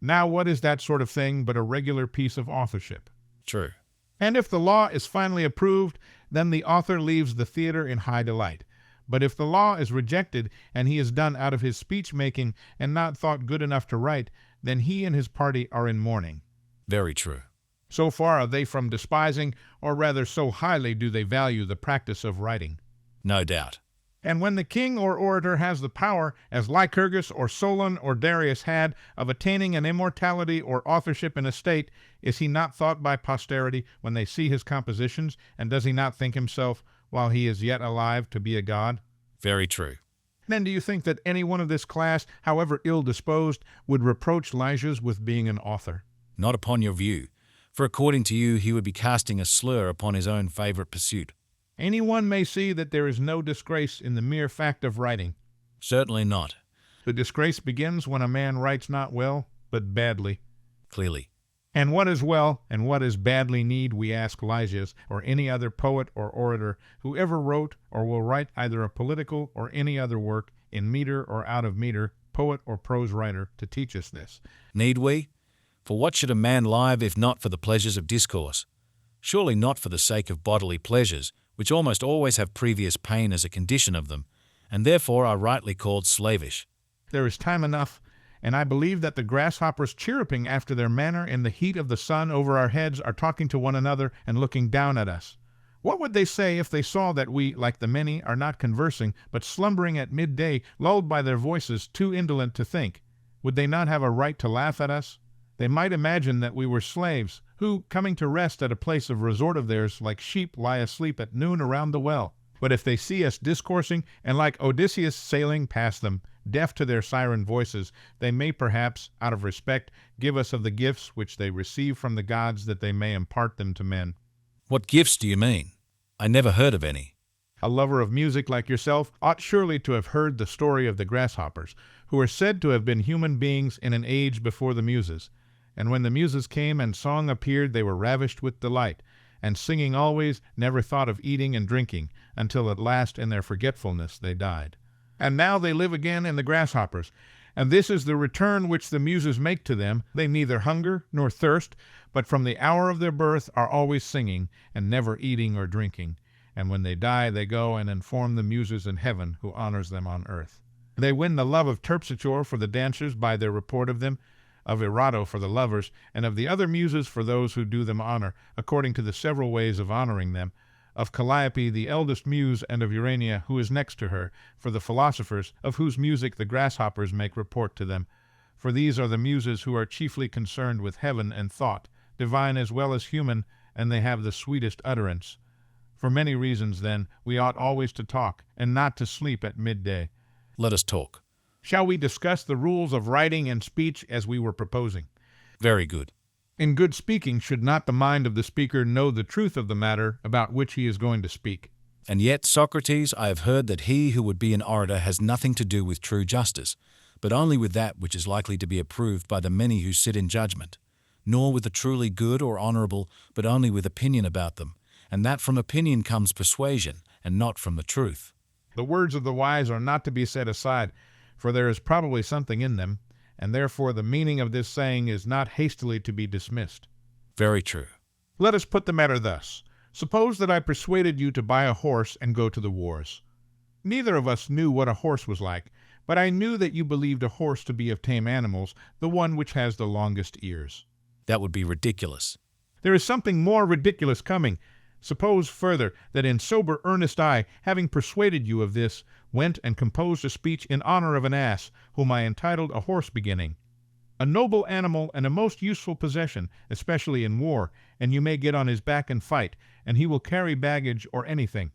Now, what is that sort of thing but a regular piece of authorship? True. And if the law is finally approved, then the author leaves the theater in high delight. But if the law is rejected, and he is done out of his speech-making and not thought good enough to write, then he and his party are in mourning. Very true. So far are they from despising, or rather so highly do they value the practice of writing. No doubt. And when the king or orator has the power, as Lycurgus or Solon or Darius had, of attaining an immortality or authorship in a state, is he not thought by posterity when they see his compositions, and does he not think himself, while he is yet alive, to be a god? Very true. Then do you think that any one of this class, however ill-disposed, would reproach Lysias with being an author? Not upon your view, for according to you he would be casting a slur upon his own favorite pursuit. Any one may see that there is no disgrace in the mere fact of writing. Certainly not. The disgrace begins when a man writes not well, but badly. Clearly. And what is well and what is badly need we ask Lysias or any other poet or orator who ever wrote or will write either a political or any other work, in meter or out of meter, poet or prose writer, to teach us this. Need we? For what should a man live if not for the pleasures of discourse? Surely not for the sake of bodily pleasures, which almost always have previous pain as a condition of them, and therefore are rightly called slavish. There is time enough, and I believe that the grasshoppers chirruping after their manner in the heat of the sun over our heads are talking to one another and looking down at us. What would they say if they saw that we, like the many, are not conversing, but slumbering at midday, lulled by their voices, too indolent to think? Would they not have a right to laugh at us? They might imagine that we were slaves, who, coming to rest at a place of resort of theirs, like sheep lie asleep at noon around the well. But if they see us discoursing, and like Odysseus sailing past them, deaf to their siren voices, they may perhaps, out of respect, give us of the gifts which they receive from the gods, that they may impart them to men. What gifts do you mean? I never heard of any. A lover of music like yourself ought surely to have heard the story of the grasshoppers, who are said to have been human beings in an age before the Muses. And when the Muses came and song appeared, they were ravished with delight. and singing always, never thought of eating and drinking, until at last in their forgetfulness they died. And now they live again in the grasshoppers, and this is the return which the Muses make to them. They neither hunger nor thirst, but from the hour of their birth are always singing, and never eating or drinking. And when they die, they go and inform the Muses in heaven, who honors them on earth. They win the love of Terpsichore for the dancers by their report of them, of Erato for the lovers, and of the other Muses for those who do them honor, according to the several ways of honoring them, of Calliope the eldest muse, and of Urania, who is next to her, for the philosophers, of whose music the grasshoppers make report to them. For these are the Muses who are chiefly concerned with heaven and thought, divine as well as human, and they have the sweetest utterance. For many reasons, then, we ought always to talk, and not to sleep at midday. Let us talk. Shall we discuss the rules of writing and speech as we were proposing? Very good. In good speaking, should not the mind of the speaker know the truth of the matter about which he is going to speak? And yet, Socrates, I have heard that he who would be an orator has nothing to do with true justice, but only with that which is likely to be approved by the many who sit in judgment, nor with the truly good or honourable, but only with opinion about them, and that from opinion comes persuasion, and not from the truth. The words of the wise are not to be set aside, for there is probably something in them, and therefore the meaning of this saying is not hastily to be dismissed. Very true. Let us put the matter thus. Suppose that I persuaded you to buy a horse and go to the wars. Neither of us knew what a horse was like, but I knew that you believed a horse to be of tame animals, the one which has the longest ears. That would be ridiculous. There is something more ridiculous coming. Suppose, further, that in sober earnest I, having persuaded you of this, went and composed a speech in honor of an ass, whom I entitled a horse beginning. A noble animal and a most useful possession, especially in war, and you may get on his back and fight, and he will carry baggage or anything.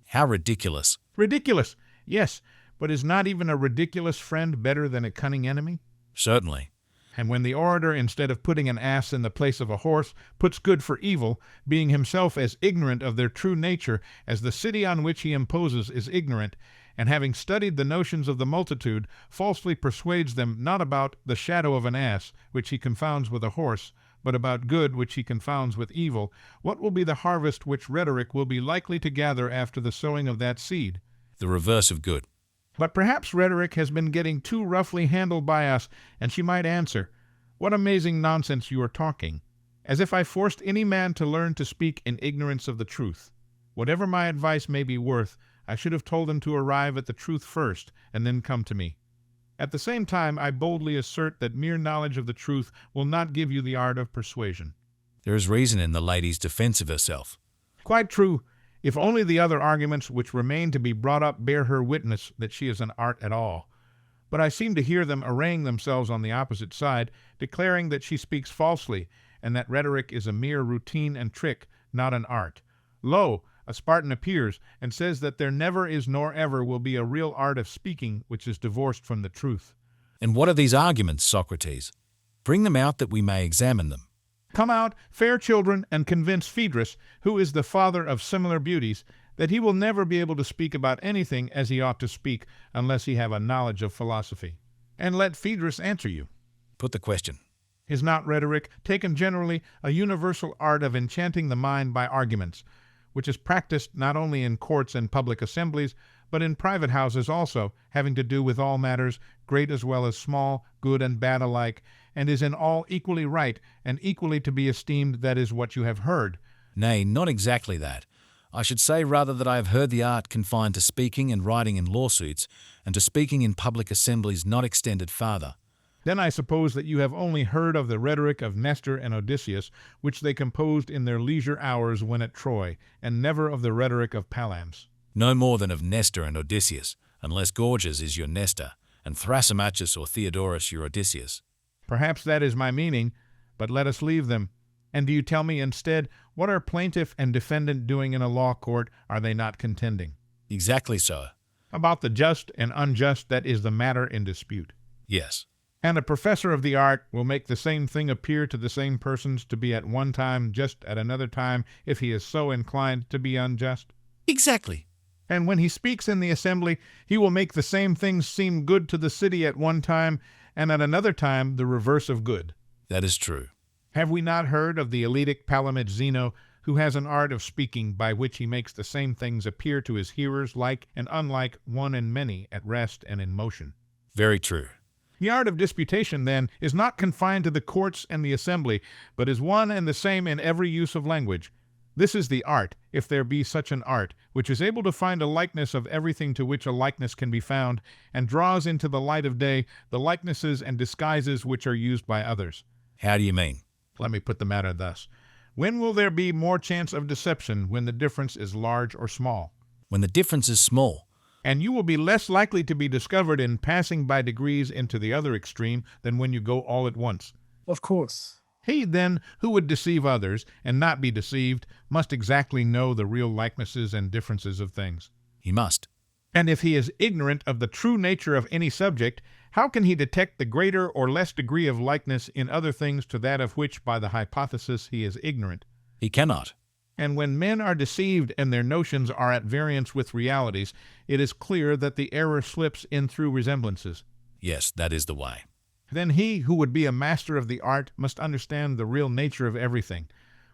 How ridiculous. Ridiculous! Yes, but is not even a ridiculous friend better than a cunning enemy? Certainly. And when the orator, instead of putting an ass in the place of a horse, puts good for evil, being himself as ignorant of their true nature as the city on which he imposes is ignorant, and having studied the notions of the multitude, falsely persuades them not about the shadow of an ass, which he confounds with a horse, but about good, which he confounds with evil, what will be the harvest which rhetoric will be likely to gather after the sowing of that seed? The reverse of good. But perhaps rhetoric has been getting too roughly handled by us, and she might answer, "What amazing nonsense you are talking! As if I forced any man to learn to speak in ignorance of the truth. Whatever my advice may be worth, I should have told him to arrive at the truth first, and then come to me. At the same time, I boldly assert that mere knowledge of the truth will not give you the art of persuasion." There is reason in the lady's defense of herself. Quite true, if only the other arguments which remain to be brought up bear her witness that she is an art at all. But I seem to hear them arraying themselves on the opposite side, declaring that she speaks falsely, and that rhetoric is a mere routine and trick, not an art. Lo, a Spartan appears, and says that there never is nor ever will be a real art of speaking which is divorced from the truth. And what are these arguments, Socrates? Bring them out that we may examine them. Come out, fair children, and convince Phaedrus, who is the father of similar beauties, that he will never be able to speak about anything as he ought to speak, unless he have a knowledge of philosophy. And let Phaedrus answer you. Put the question. Is not rhetoric, taken generally, a universal art of enchanting the mind by arguments, which is practiced not only in courts and public assemblies, but in private houses also, having to do with all matters, great as well as small, good and bad alike, and is in all equally right, and equally to be esteemed? That is what you have heard. Nay, not exactly that. I should say rather that I have heard the art confined to speaking and writing in lawsuits, and to speaking in public assemblies not extended farther. Then I suppose that you have only heard of the rhetoric of Nestor and Odysseus, which they composed in their leisure hours when at Troy, and never of the rhetoric of Palams. No more than of Nestor and Odysseus, unless Gorgias is your Nestor, and Thrasymachus or Theodorus your Odysseus. Perhaps that is my meaning, but let us leave them. And do you tell me instead, what are plaintiff and defendant doing in a law court? Are they not contending? Exactly so. About the just and unjust that is the matter in dispute. Yes. And a professor of the art will make the same thing appear to the same persons to be at one time just at another time, if he is so inclined to be unjust. Exactly. And when he speaks in the assembly, he will make the same things seem good to the city at one time, and at another time the reverse of good. That is true. Have we not heard of the Eleatic Palamid Zeno, who has an art of speaking by which he makes the same things appear to his hearers like and unlike, one and many, at rest and in motion. Very true. The art of disputation, then, is not confined to the courts and the assembly, but is one and the same in every use of language. This is the art, if there be such an art, which is able to find a likeness of everything to which a likeness can be found, and draws into the light of day the likenesses and disguises which are used by others. How do you mean? Let me put the matter thus. When will there be more chance of deception, when the difference is large or small? When the difference is small. And you will be less likely to be discovered in passing by degrees into the other extreme than when you go all at once. Of course. He, then, who would deceive others, and not be deceived, must exactly know the real likenesses and differences of things. He must. And if he is ignorant of the true nature of any subject, how can he detect the greater or less degree of likeness in other things to that of which, by the hypothesis, he is ignorant? He cannot. And when men are deceived and their notions are at variance with realities, it is clear that the error slips in through resemblances. Yes, that is the way. Then he who would be a master of the art must understand the real nature of everything,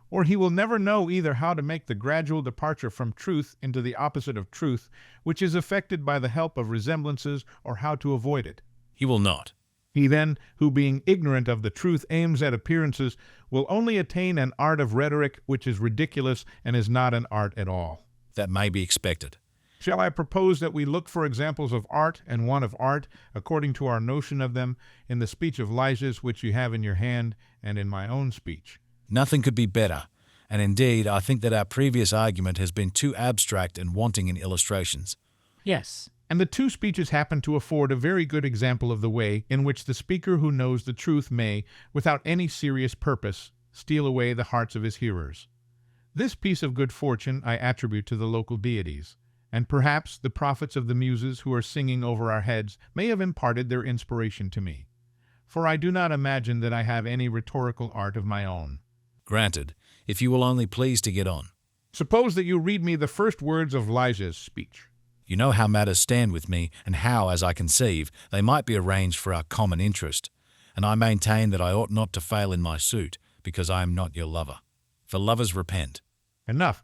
or he will never know either how to make the gradual departure from truth into the opposite of truth, which is effected by the help of resemblances, or how to avoid it. He will not. He then, who being ignorant of the truth aims at appearances, will only attain an art of rhetoric which is ridiculous and is not an art at all. That may be expected. Shall I propose that we look for examples of art and one of art, according to our notion of them, in the speech of Lysias which you have in your hand, and in my own speech? Nothing could be better, and indeed I think that our previous argument has been too abstract and wanting in illustrations. Yes. And the two speeches happen to afford a very good example of the way in which the speaker who knows the truth may, without any serious purpose, steal away the hearts of his hearers. This piece of good fortune I attribute to the local deities, and perhaps the prophets of the Muses who are singing over our heads may have imparted their inspiration to me, for I do not imagine that I have any rhetorical art of my own. Granted, if you will only please to get on. Suppose that you read me the first words of Lysias' speech. You know how matters stand with me, and how, as I conceive, they might be arranged for our common interest, and I maintain that I ought not to fail in my suit, because I am not your lover. For lovers repent. Enough.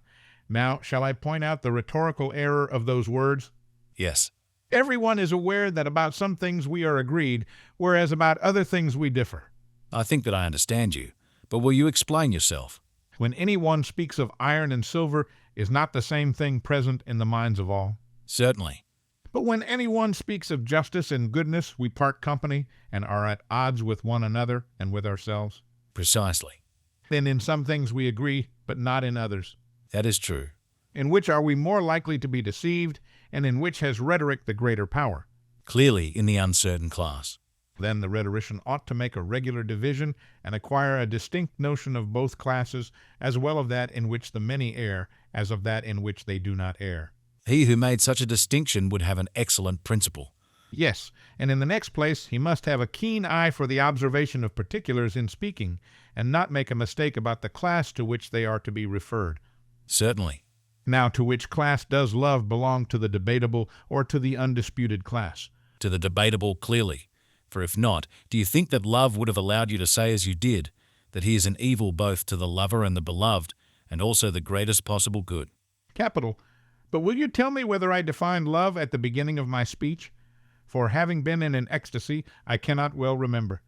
Now, shall I point out the rhetorical error of those words? Yes. Everyone is aware that about some things we are agreed, whereas about other things we differ. I think that I understand you, but will you explain yourself? When anyone speaks of iron and silver, is not the same thing present in the minds of all? Certainly. But when anyone speaks of justice and goodness, we part company and are at odds with one another and with ourselves. Precisely. Then in some things we agree, but not in others. That is true. In which are we more likely to be deceived, and in which has rhetoric the greater power? Clearly in the uncertain class. Then the rhetorician ought to make a regular division and acquire a distinct notion of both classes, as well of that in which the many err, as of that in which they do not err. He who made such a distinction would have an excellent principle. Yes, and in the next place he must have a keen eye for the observation of particulars in speaking, and not make a mistake about the class to which they are to be referred. Certainly. Now, to which class does love belong, to the debatable or to the undisputed class? To the debatable, clearly. For if not, do you think that love would have allowed you to say as you did, that he is an evil both to the lover and the beloved, and also the greatest possible good? Capital. But will you tell me whether I defined love at the beginning of my speech? For having been in an ecstasy, I cannot well remember.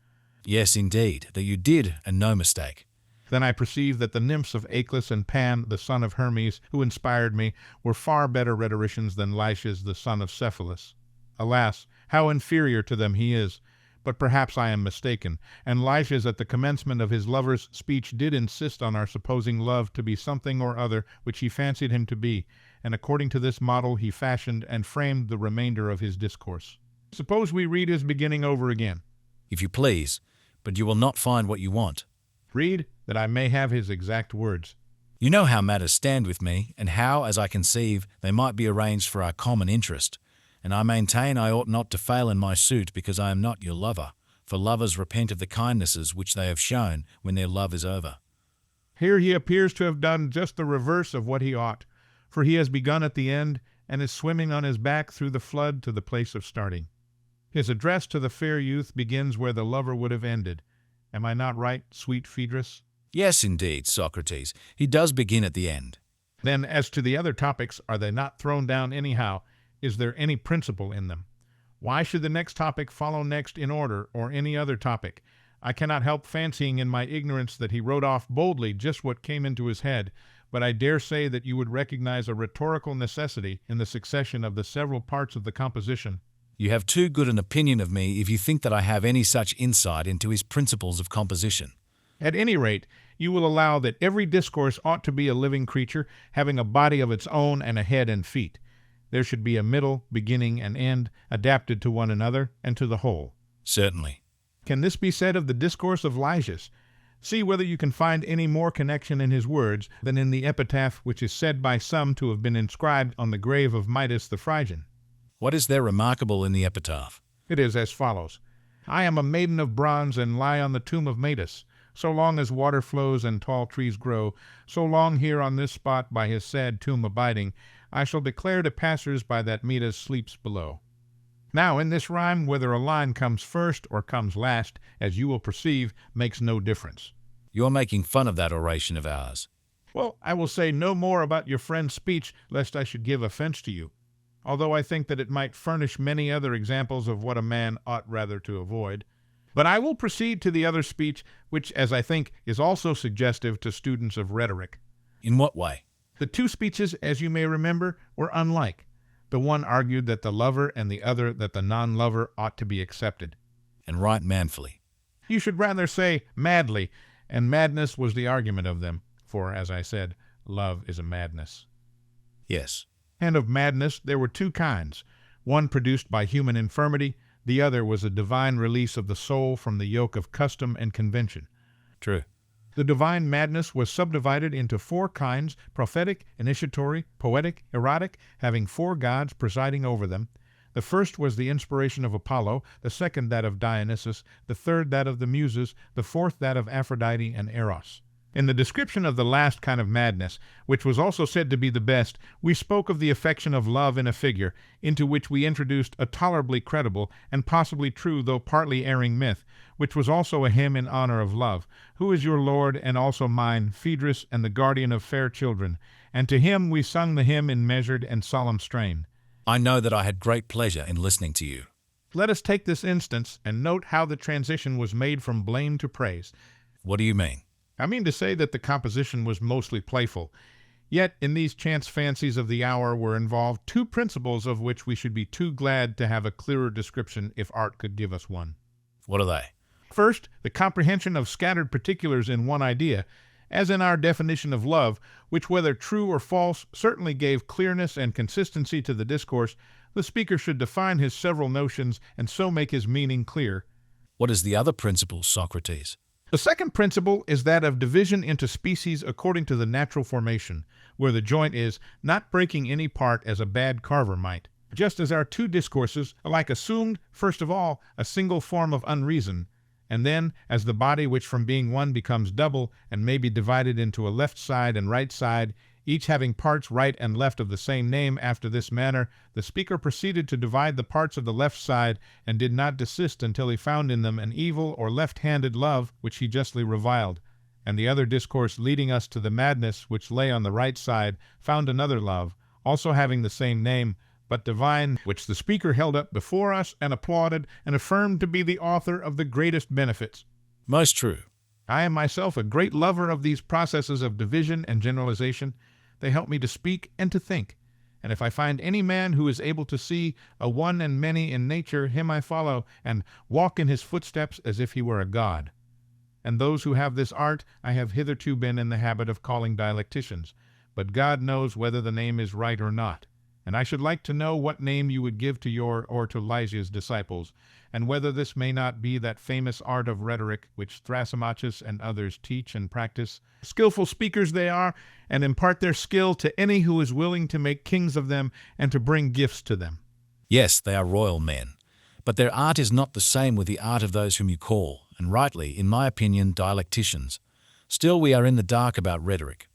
Yes, indeed, that you did, and no mistake. Then I perceived that the nymphs of Achelous and Pan, the son of Hermes, who inspired me, were far better rhetoricians than Lysias, the son of Cephalus. Alas, how inferior to them he is! But perhaps I am mistaken, and Lysias at the commencement of his lover's speech did insist on our supposing love to be something or other which he fancied him to be, and according to this model he fashioned and framed the remainder of his discourse. Suppose we read his beginning over again. If you please, but you will not find what you want. Read, that I may have his exact words. You know how matters stand with me, and how, as I conceive, they might be arranged for our common interest. And I maintain I ought not to fail in my suit, because I am not your lover, for lovers repent of the kindnesses which they have shown when their love is over. Here he appears to have done just the reverse of what he ought, for he has begun at the end, and is swimming on his back through the flood to the place of starting. His address to the fair youth begins where the lover would have ended. Am I not right, sweet Phaedrus? Yes, indeed, Socrates. He does begin at the end. Then, as to the other topics, are they not thrown down anyhow? Is there any principle in them? Why should the next topic follow next in order, or any other topic? I cannot help fancying in my ignorance that he wrote off boldly just what came into his head, but I dare say that you would recognize a rhetorical necessity in the succession of the several parts of the composition. You have too good an opinion of me if you think that I have any such insight into his principles of composition. At any rate, you will allow that every discourse ought to be a living creature, having a body of its own and a head and feet. There should be a middle, beginning, and end, adapted to one another and to the whole. Certainly. Can this be said of the discourse of Lysias? See whether you can find any more connection in his words than in the epitaph which is said by some to have been inscribed on the grave of Midas the Phrygian. What is there remarkable in the epitaph? It is as follows. I am a maiden of bronze and lie on the tomb of Midas. So long as water flows and tall trees grow, so long here on this spot by his sad tomb abiding, I shall declare to passers by that Midas sleeps below. Now, in this rhyme, whether a line comes first or comes last, as you will perceive, makes no difference. You're making fun of that oration of ours. Well, I will say no more about your friend's speech, lest I should give offense to you, although I think that it might furnish many other examples of what a man ought rather to avoid. But I will proceed to the other speech, which, as I think, is also suggestive to students of rhetoric. In what way? The two speeches, as you may remember, were unlike. The one argued that the lover and the other that the non-lover ought to be accepted. And right manfully. You should rather say madly, and madness was the argument of them, for, as I said, love is a madness. Yes. And of madness there were two kinds, one produced by human infirmity, the other was a divine release of the soul from the yoke of custom and convention. True. The divine madness was subdivided into four kinds, prophetic, initiatory, poetic, erotic, having four gods presiding over them. The first was the inspiration of Apollo, the second that of Dionysus, the third that of the Muses, the fourth that of Aphrodite and Eros. In the description of the last kind of madness, which was also said to be the best, we spoke of the affection of love in a figure, into which we introduced a tolerably credible and possibly true though partly erring myth, which was also a hymn in honor of love, who is your lord and also mine, Phaedrus, and the guardian of fair children, and to him we sung the hymn in measured and solemn strain. I know that I had great pleasure in listening to you. Let us take this instance and note how the transition was made from blame to praise. What do you mean? I mean to say that the composition was mostly playful. Yet in these chance fancies of the hour were involved two principles of which we should be too glad to have a clearer description if art could give us one. What are they? First, the comprehension of scattered particulars in one idea, as in our definition of love, which whether true or false certainly gave clearness and consistency to the discourse. The speaker should define his several notions and so make his meaning clear. What is the other principle, Socrates? The second principle is that of division into species according to the natural formation, where the joint is not breaking any part as a bad carver might. Just as our two discourses alike assumed, first of all, a single form of unreason, and then, as the body which from being one becomes double and may be divided into a left side and right side, each having parts right and left of the same name, after this manner, the speaker proceeded to divide the parts of the left side, and did not desist until he found in them an evil or left-handed love, which he justly reviled. And the other discourse leading us to the madness which lay on the right side, found another love, also having the same name, but divine, which the speaker held up before us and applauded, and affirmed to be the author of the greatest benefits. Most true. I am myself a great lover of these processes of division and generalization. They help me to speak and to think, and if I find any man who is able to see a one and many in nature, him I follow, and walk in his footsteps as if he were a god. And those who have this art I have hitherto been in the habit of calling dialecticians, but God knows whether the name is right or not. And I should like to know what name you would give to your or to Lysias' disciples, and whether this may not be that famous art of rhetoric which Thrasymachus and others teach and practice. Skillful speakers they are, and impart their skill to any who is willing to make kings of them and to bring gifts to them. Yes, they are royal men, but their art is not the same with the art of those whom you call, and rightly, in my opinion, dialecticians. Still, we are in the dark about rhetoric.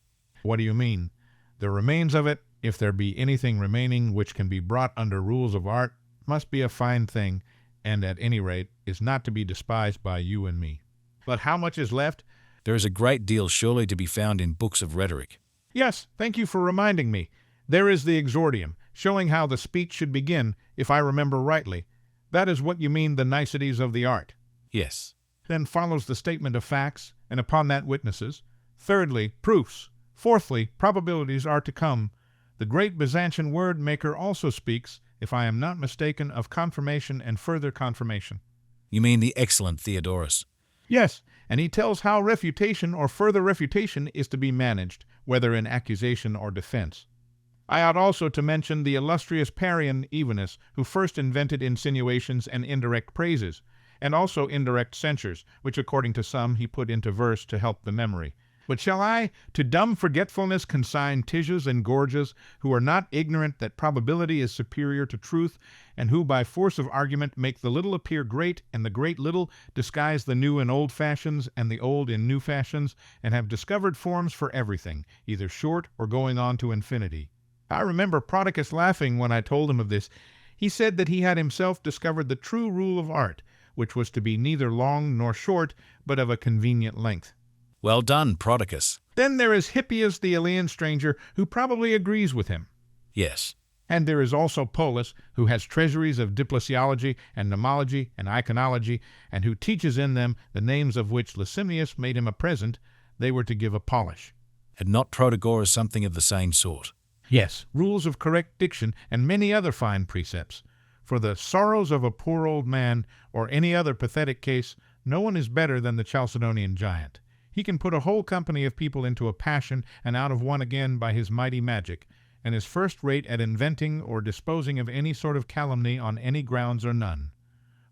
What do you mean? The remains of it, if there be anything remaining which can be brought under rules of art, must be a fine thing, and at any rate is not to be despised by you and me. But how much is left? There is a great deal surely to be found in books of rhetoric. Yes, thank you for reminding me. There is the exordium, showing how the speech should begin, if I remember rightly. That is what you mean the niceties of the art. Yes. Then follows the statement of facts, and upon that witnesses. Thirdly, proofs. Fourthly, probabilities are to come. The great Byzantine word-maker also speaks, if I am not mistaken, of confirmation and further confirmation. You mean the excellent Theodorus? Yes, and he tells how refutation or further refutation is to be managed, whether in accusation or defense. I ought also to mention the illustrious Parian Evenus, who first invented insinuations and indirect praises, and also indirect censures, which according to some he put into verse to help the memory. But shall I to dumb forgetfulness consign Titius and Gorgias, who are not ignorant that probability is superior to truth, and who by force of argument make the little appear great, and the great little, disguise the new in old fashions, and the old in new fashions, and have discovered forms for everything, either short or going on to infinity. I remember Prodicus laughing when I told him of this. He said that he had himself discovered the true rule of art, which was to be neither long nor short, but of a convenient length. Well done, Prodicus. Then there is Hippias the Elean stranger, who probably agrees with him. Yes. And there is also Polus, who has treasuries of diplosiology and nomology and iconology, and who teaches in them the names of which Licinius made him a present. They were to give a polish. Had not Protagoras something of the same sort? Yes, rules of correct diction and many other fine precepts. For the sorrows of a poor old man, or any other pathetic case, no one is better than the Chalcedonian giant. He can put a whole company of people into a passion and out of one again by his mighty magic, and is first rate at inventing or disposing of any sort of calumny on any grounds or none.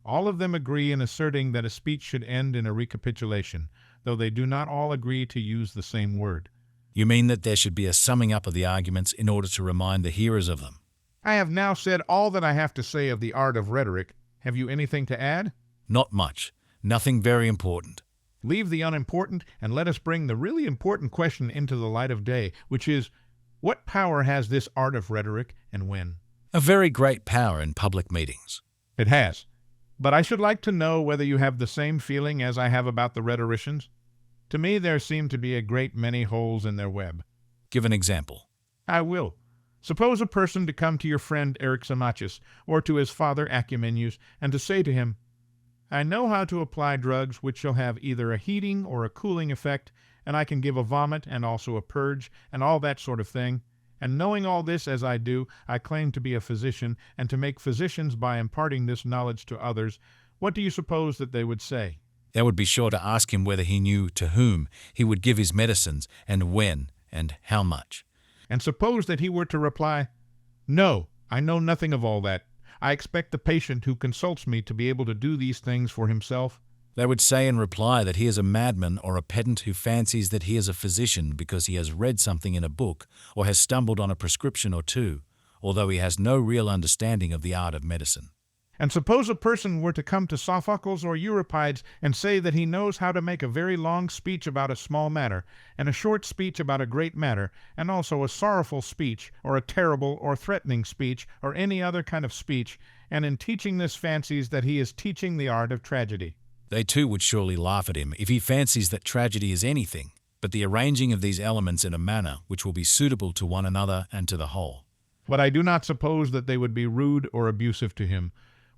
All of them agree in asserting that a speech should end in a recapitulation, though they do not all agree to use the same word. You mean that there should be a summing up of the arguments in order to remind the hearers of them? I have now said all that I have to say of the art of rhetoric. Have you anything to add? Not much. Nothing very important. Leave the unimportant, and let us bring the really important question into the light of day, which is, what power has this art of rhetoric, and when? A very great power in public meetings. It has. But I should like to know whether you have the same feeling as I have about the rhetoricians. To me there seem to be a great many holes in their web. Give an example. I will. Suppose a person to come to your friend Eryximachus, or to his father Acumenus, and to say to him, I know how to apply drugs which shall have either a heating or a cooling effect, and I can give a vomit and also a purge, and all that sort of thing. And knowing all this as I do, I claim to be a physician, and to make physicians by imparting this knowledge to others. What do you suppose that they would say? They would be sure to ask him whether he knew to whom he would give his medicines, and when, and how much. And suppose that he were to reply, No, I know nothing of all that. I expect the patient who consults me to be able to do these things for himself. They would say in reply that he is a madman or a pedant who fancies that he is a physician because he has read something in a book or has stumbled on a prescription or two, although he has no real understanding of the art of medicine. And suppose a person were to come to Sophocles or Euripides and say that he knows how to make a very long speech about a small matter, and a short speech about a great matter, and also a sorrowful speech, or a terrible or threatening speech, or any other kind of speech, and in teaching this fancies that he is teaching the art of tragedy. They too would surely laugh at him if he fancies that tragedy is anything but the arranging of these elements in a manner which will be suitable to one another and to the whole. But I do not suppose that they would be rude or abusive to him.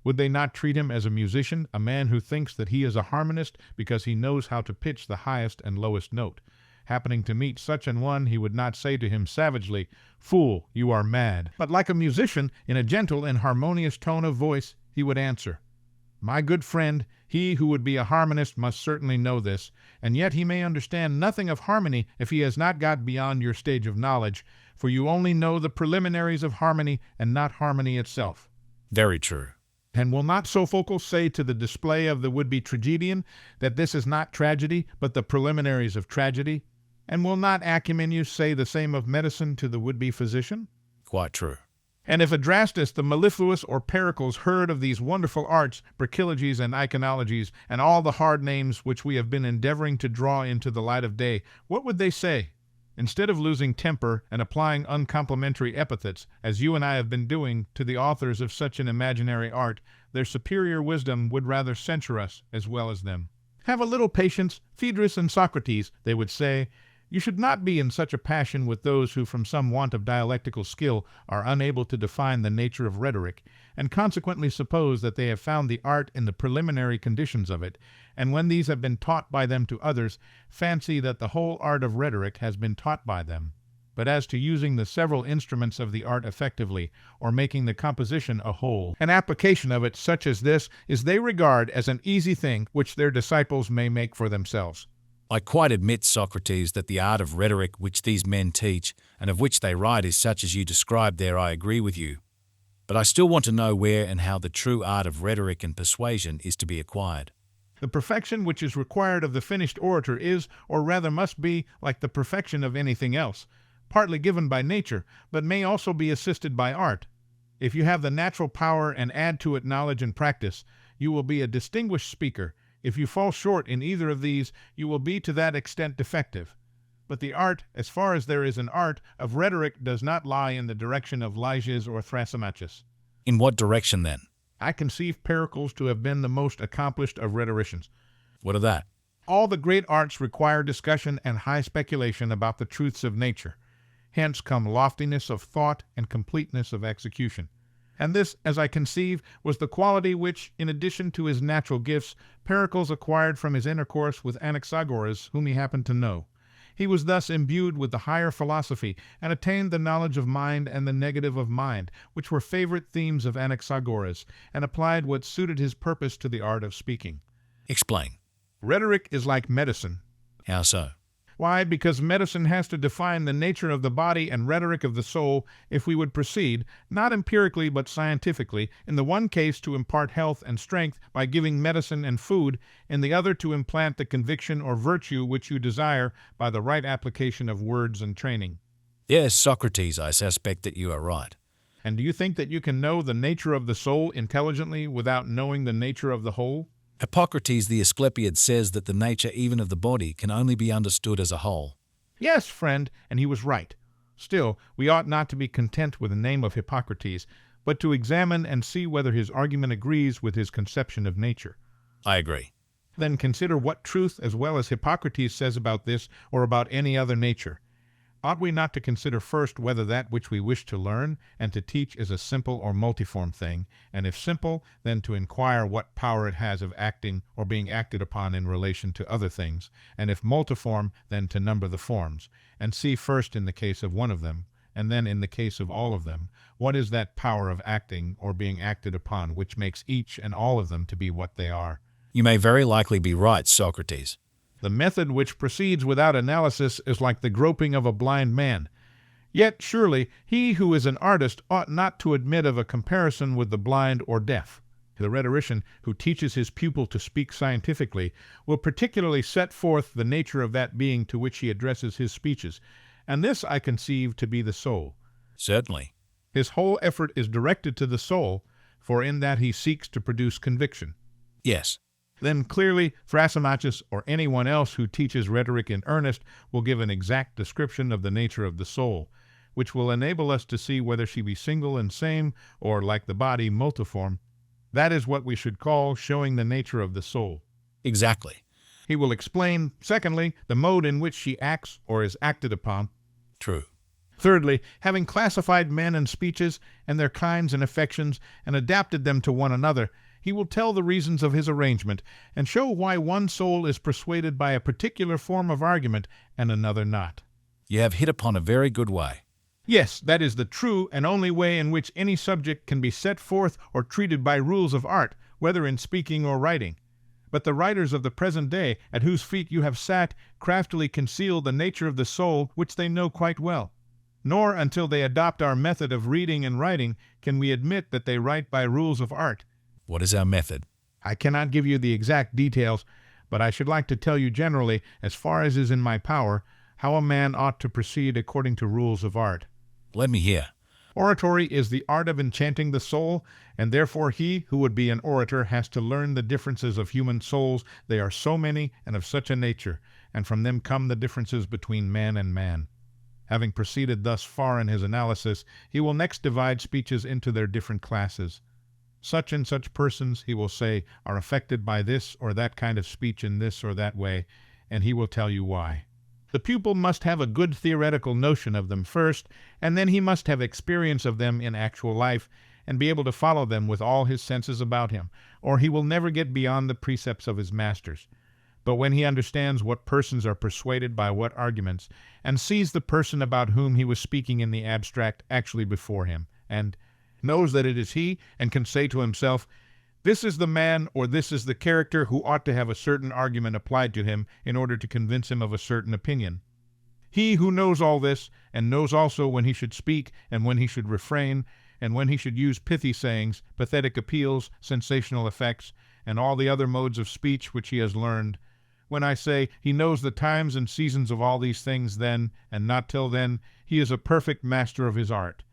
Would they not treat him as a musician, a man who thinks that he is a harmonist because he knows how to pitch the highest and lowest note? Happening to meet such an one, he would not say to him savagely, Fool, you are mad. But like a musician, in a gentle and harmonious tone of voice, he would answer, My good friend, he who would be a harmonist must certainly know this, and yet he may understand nothing of harmony if he has not got beyond your stage of knowledge, for you only know the preliminaries of harmony and not harmony itself. Very true. And will not Sophocles say to the display of the would-be tragedian that this is not tragedy, but the preliminaries of tragedy? And will not Acumenus say the same of medicine to the would-be physician? Quite true. And if Adrastus the mellifluous or Pericles heard of these wonderful arts, brachyllogies and iconologies, and all the hard names which we have been endeavoring to draw into the light of day, what would they say? Instead of losing temper and applying uncomplimentary epithets, as you and I have been doing, to the authors of such an imaginary art, their superior wisdom would rather censure us as well as them. Have a little patience, Phaedrus and Socrates, they would say. You should not be in such a passion with those who from some want of dialectical skill are unable to define the nature of rhetoric, and consequently suppose that they have found the art in the preliminary conditions of it, and when these have been taught by them to others, fancy that the whole art of rhetoric has been taught by them. But as to using the several instruments of the art effectively, or making the composition a whole, an application of it such as this is they regard as an easy thing which their disciples may make for themselves. I quite admit, Socrates, that the art of rhetoric which these men teach and of which they write is such as you described there. I agree with you. But I still want to know where and how the true art of rhetoric and persuasion is to be acquired. The perfection which is required of the finished orator is, or rather must be, like the perfection of anything else, partly given by nature, but may also be assisted by art. If you have the natural power and add to it knowledge and practice, you will be a distinguished speaker. If you fall short in either of these, you will be to that extent defective. But the art, as far as there is an art, of rhetoric does not lie in the direction of Lysias or Thrasymachus. In what direction, then? I conceive Pericles to have been the most accomplished of rhetoricians. What of that? All the great arts require discussion and high speculation about the truths of nature. Hence come loftiness of thought and completeness of execution. And this, as I conceive, was the quality which, in addition to his natural gifts, Pericles acquired from his intercourse with Anaxagoras, whom he happened to know. He was thus imbued with the higher philosophy, and attained the knowledge of mind and the negative of mind, which were favorite themes of Anaxagoras, and applied what suited his purpose to the art of speaking. Explain. Rhetoric is like medicine. How so? Why? Because medicine has to define the nature of the body and rhetoric of the soul if we would proceed, not empirically but scientifically, in the one case to impart health and strength by giving medicine and food, in the other to implant the conviction or virtue which you desire by the right application of words and training. Yes, Socrates, I suspect that you are right. And do you think that you can know the nature of the soul intelligently without knowing the nature of the whole? Hippocrates the Asclepiad says that the nature even of the body can only be understood as a whole. Yes, friend, and he was right. Still, we ought not to be content with the name of Hippocrates, but to examine and see whether his argument agrees with his conception of nature. I agree. Then consider what truth as well as Hippocrates says about this or about any other nature. Ought we not to consider first whether that which we wish to learn and to teach is a simple or multiform thing, and if simple, then to inquire what power it has of acting or being acted upon in relation to other things, and if multiform, then to number the forms, and see first in the case of one of them, and then in the case of all of them, what is that power of acting or being acted upon which makes each and all of them to be what they are. You may very likely be right, Socrates. The method which proceeds without analysis is like the groping of a blind man. Yet, surely, he who is an artist ought not to admit of a comparison with the blind or deaf. The rhetorician who teaches his pupil to speak scientifically will particularly set forth the nature of that being to which he addresses his speeches, and this I conceive to be the soul. Certainly. His whole effort is directed to the soul, for in that he seeks to produce conviction. Yes. Then clearly Thrasymachus or anyone else who teaches rhetoric in earnest will give an exact description of the nature of the soul, which will enable us to see whether she be single and same, or, like the body, multiform. That is what we should call showing the nature of the soul. Exactly. He will explain, secondly, the mode in which she acts or is acted upon. True. Thirdly, having classified men and speeches and their kinds and affections and adapted them to one another, he will tell the reasons of his arrangement, and show why one soul is persuaded by a particular form of argument and another not. You have hit upon a very good way. Yes, that is the true and only way in which any subject can be set forth or treated by rules of art, whether in speaking or writing. But the writers of the present day, at whose feet you have sat, craftily conceal the nature of the soul which they know quite well. Nor until they adopt our method of reading and writing can we admit that they write by rules of art. What is our method? I cannot give you the exact details, but I should like to tell you generally, as far as is in my power, how a man ought to proceed according to rules of art. Let me hear. Oratory is the art of enchanting the soul, and therefore he who would be an orator has to learn the differences of human souls. They are so many and of such a nature, and from them come the differences between man and man. Having proceeded thus far in his analysis, he will next divide speeches into their different classes. Such and such persons, he will say, are affected by this or that kind of speech in this or that way, and he will tell you why. The pupil must have a good theoretical notion of them first, and then he must have experience of them in actual life, and be able to follow them with all his senses about him, or he will never get beyond the precepts of his masters. But when he understands what persons are persuaded by what arguments, and sees the person about whom he was speaking in the abstract actually before him, and knows that it is he, and can say to himself, "This is the man, or this is the character who ought to have a certain argument applied to him in order to convince him of a certain opinion." He who knows all this, and knows also when he should speak and when he should refrain, and when he should use pithy sayings, pathetic appeals, sensational effects, and all the other modes of speech which he has learned, when I say he knows the times and seasons of all these things then, and not till then, he is a perfect master of his art.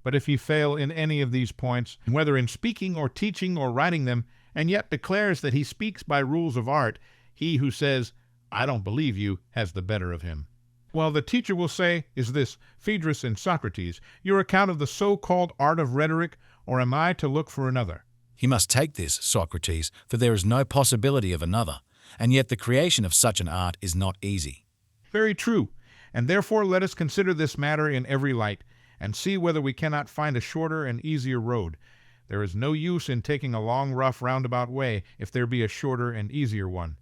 But if he fail in any of these points, whether in speaking or teaching or writing them, and yet declares that he speaks by rules of art, he who says, "I don't believe you," has the better of him. Well, the teacher will say, "Is this, Phaedrus and Socrates, your account of the so-called art of rhetoric, or am I to look for another?" He must take this, Socrates, for there is no possibility of another, and yet the creation of such an art is not easy. Very true, and therefore let us consider this matter in every light, and see whether we cannot find a shorter and easier road. There is no use in taking a long, rough, roundabout way if there be a shorter and easier one.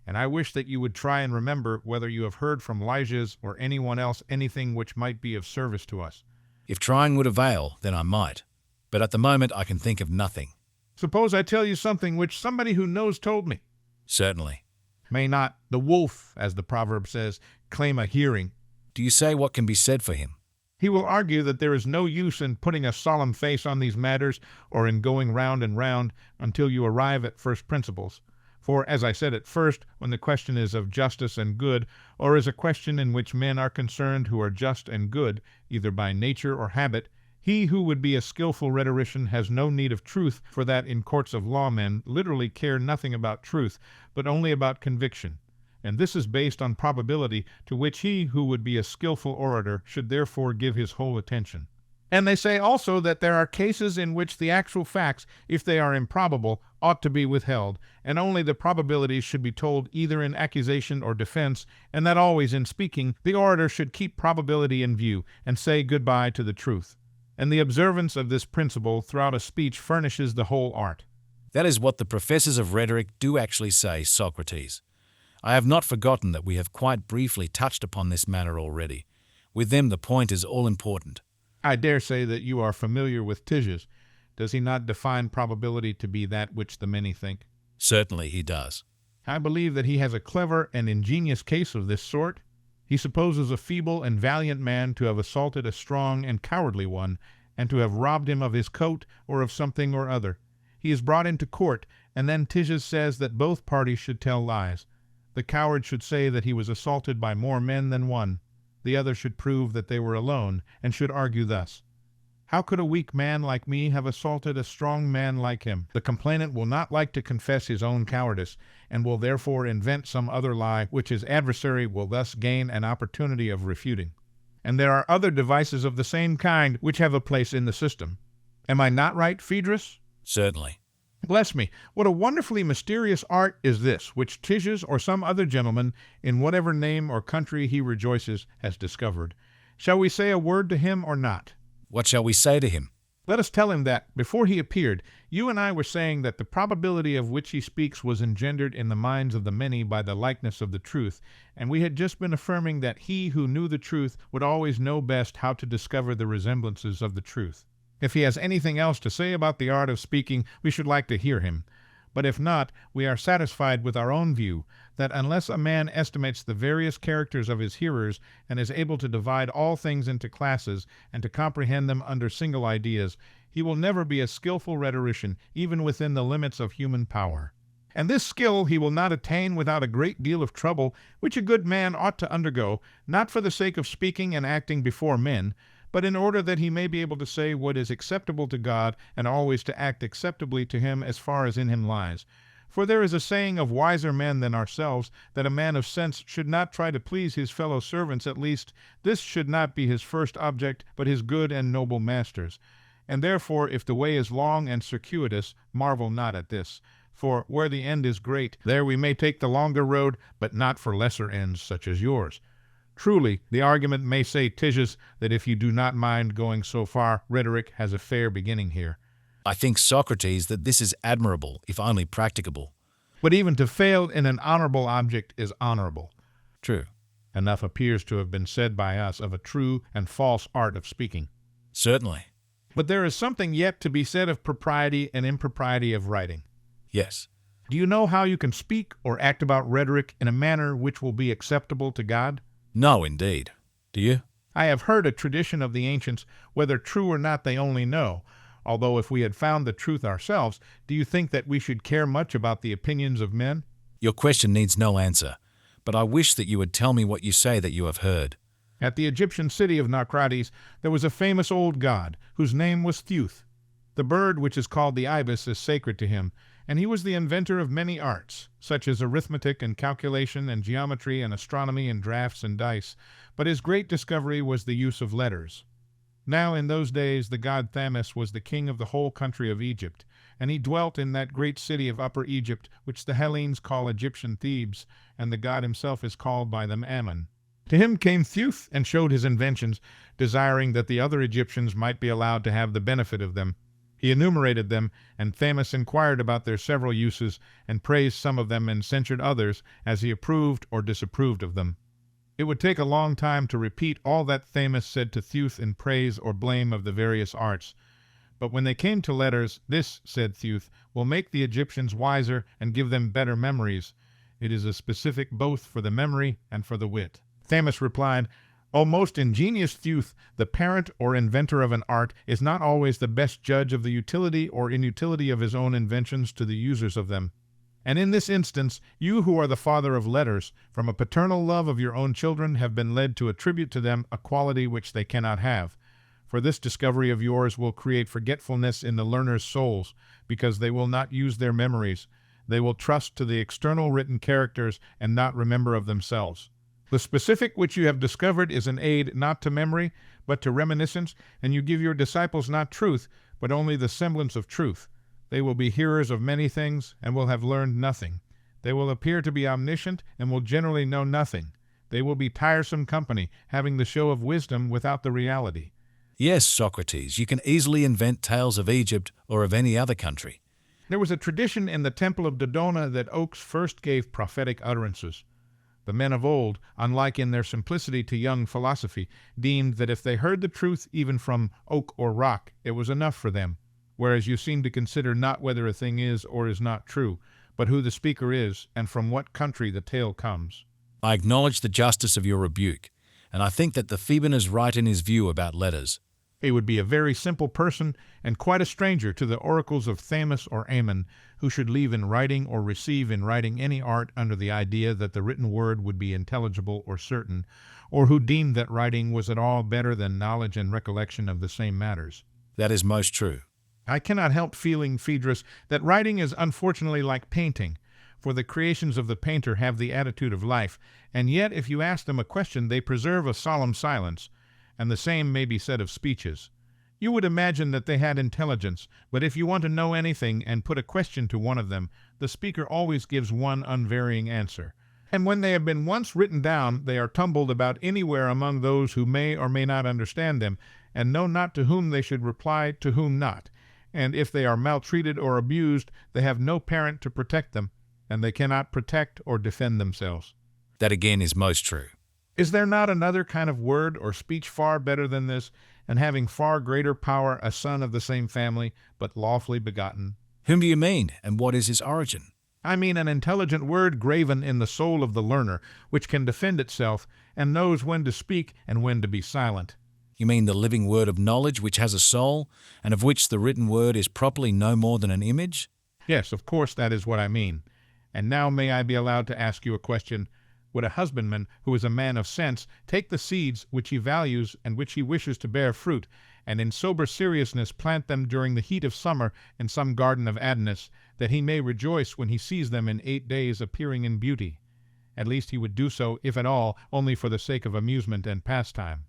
And I wish that you would try and remember whether you have heard from Lysias or anyone else anything which might be of service to us. If trying would avail, then I might, but at the moment I can think of nothing. Suppose I tell you something which somebody who knows told me. Certainly. May not the wolf, as the proverb says, claim a hearing? Do you say what can be said for him? He will argue that there is no use in putting a solemn face on these matters, or in going round and round until you arrive at first principles. For, as I said at first, when the question is of justice and good, or is a question in which men are concerned who are just and good, either by nature or habit, he who would be a skillful rhetorician has no need of truth, for that in courts of law men literally care nothing about truth, but only about conviction. And this is based on probability, to which he who would be a skillful orator should therefore give his whole attention. And they say also that there are cases in which the actual facts, if they are improbable, ought to be withheld, and only the probabilities should be told either in accusation or defense, and that always in speaking the orator should keep probability in view, and say goodbye to the truth. And the observance of this principle throughout a speech furnishes the whole art. That is what the professors of rhetoric do actually say, Socrates. I have not forgotten that we have quite briefly touched upon this matter already. With them the point is all-important. I dare say that you are familiar with Titius. Does he not define probability to be that which the many think? Certainly he does. I believe that he has a clever and ingenious case of this sort. He supposes a feeble and valiant man to have assaulted a strong and cowardly one, and to have robbed him of his coat or of something or other. He is brought into court, and then Titius says that both parties should tell lies. The coward should say that he was assaulted by more men than one. The other should prove that they were alone, and should argue thus: "How could a weak man like me have assaulted a strong man like him?" The complainant will not like to confess his own cowardice, and will therefore invent some other lie, which his adversary will thus gain an opportunity of refuting. And there are other devices of the same kind which have a place in the system. Am I not right, Phaedrus? Certainly. Bless me, what a wonderfully mysterious art is this, which Titius or some other gentleman, in whatever name or country he rejoices, has discovered. Shall we say a word to him or not? What shall we say to him? Let us tell him that, before he appeared, you and I were saying that the probability of which he speaks was engendered in the minds of the many by the likeness of the truth, and we had just been affirming that he who knew the truth would always know best how to discover the resemblances of the truth. If he has anything else to say about the art of speaking, we should like to hear him. But if not, we are satisfied with our own view, that unless a man estimates the various characters of his hearers, and is able to divide all things into classes, and to comprehend them under single ideas, he will never be a skillful rhetorician, even within the limits of human power. And this skill he will not attain without a great deal of trouble, which a good man ought to undergo, not for the sake of speaking and acting before men, but in order that he may be able to say what is acceptable to God, and always to act acceptably to him as far as in him lies. For there is a saying of wiser men than ourselves, that a man of sense should not try to please his fellow servants, at least this should not be his first object, but his good and noble masters. And therefore, if the way is long and circuitous, marvel not at this. For where the end is great, there we may take the longer road, but not for lesser ends such as yours. Truly, the argument may say, Titius, that if you do not mind going so far, rhetoric has a fair beginning here. I think, Socrates, that this is admirable, if only practicable. But even to fail in an honorable object is honorable. True. Enough appears to have been said by us of a true and false art of speaking. Certainly. But there is something yet to be said of propriety and impropriety of writing. Yes. Do you know how you can speak or act about rhetoric in a manner which will be acceptable to God? No, indeed. Do you? I have heard a tradition of the ancients, whether true or not they only know. Although if we had found the truth ourselves, do you think that we should care much about the opinions of men? Your question needs no answer, but I wish that you would tell me what you say that you have heard. At the Egyptian city of Naucratis, there was a famous old god, whose name was Thuth. The bird which is called the ibis is sacred to him, and he was the inventor of many arts, such as arithmetic and calculation and geometry and astronomy and draughts and dice, but his great discovery was the use of letters. Now in those days the god Thamus was the king of the whole country of Egypt, and he dwelt in that great city of Upper Egypt, which the Hellenes call Egyptian Thebes, and the god himself is called by them Ammon. To him came Thuth and showed his inventions, desiring that the other Egyptians might be allowed to have the benefit of them. He enumerated them, and Thamus inquired about their several uses, and praised some of them and censured others, as he approved or disapproved of them. It would take a long time to repeat all that Thamus said to Thuth in praise or blame of the various arts. But when they came to letters, this, said Thuth, will make the Egyptians wiser and give them better memories. It is a specific both for the memory and for the wit. Thamus replied, O most ingenious Thuth, the parent or inventor of an art is not always the best judge of the utility or inutility of his own inventions to the users of them. And in this instance, you who are the father of letters, from a paternal love of your own children, have been led to attribute to them a quality which they cannot have. For this discovery of yours will create forgetfulness in the learners' souls, because they will not use their memories. They will trust to the external written characters and not remember of themselves. The specific which you have discovered is an aid not to memory, but to reminiscence, and you give your disciples not truth, but only the semblance of truth. They will be hearers of many things, and will have learned nothing. They will appear to be omniscient, and will generally know nothing. They will be tiresome company, having the show of wisdom without the reality. Yes, Socrates, you can easily invent tales of Egypt or of any other country. There was a tradition in the temple of Dodona that oaks first gave prophetic utterances. The men of old, unlike in their simplicity to young philosophy, deemed that if they heard the truth even from oak or rock, it was enough for them, whereas you seem to consider not whether a thing is or is not true, but who the speaker is and from what country the tale comes. I acknowledge the justice of your rebuke, and I think that the Theban is right in his view about letters. He would be a very simple person and quite a stranger to the oracles of Thamus or Ammon, who should leave in writing or receive in writing any art under the idea that the written word would be intelligible or certain, or who deemed that writing was at all better than knowledge and recollection of the same matters. That is most true. I cannot help feeling, Phaedrus, that writing is unfortunately like painting, for the creations of the painter have the attitude of life, and yet if you ask them a question they preserve a solemn silence, and the same may be said of speeches. You would imagine that they had intelligence, but if you want to know anything and put a question to one of them, the speaker always gives one unvarying answer. And when they have been once written down, they are tumbled about anywhere among those who may or may not understand them, and know not to whom they should reply, to whom not. And if they are maltreated or abused, they have no parent to protect them, and they cannot protect or defend themselves. That again is most true. Is there not another kind of word or speech far better than this, and having far greater power, a son of the same family, but lawfully begotten? Whom do you mean, and what is his origin? I mean an intelligent word graven in the soul of the learner, which can defend itself, and knows when to speak and when to be silent. You mean the living word of knowledge which has a soul, and of which the written word is properly no more than an image? Yes, of course that is what I mean. And now may I be allowed to ask you a question? Would a husbandman, who is a man of sense, take the seeds which he values and which he wishes to bear fruit, and in sober seriousness plant them during the heat of summer in some garden of Adonis, that he may rejoice when he sees them in 8 days appearing in beauty? At least he would do so, if at all, only for the sake of amusement and pastime.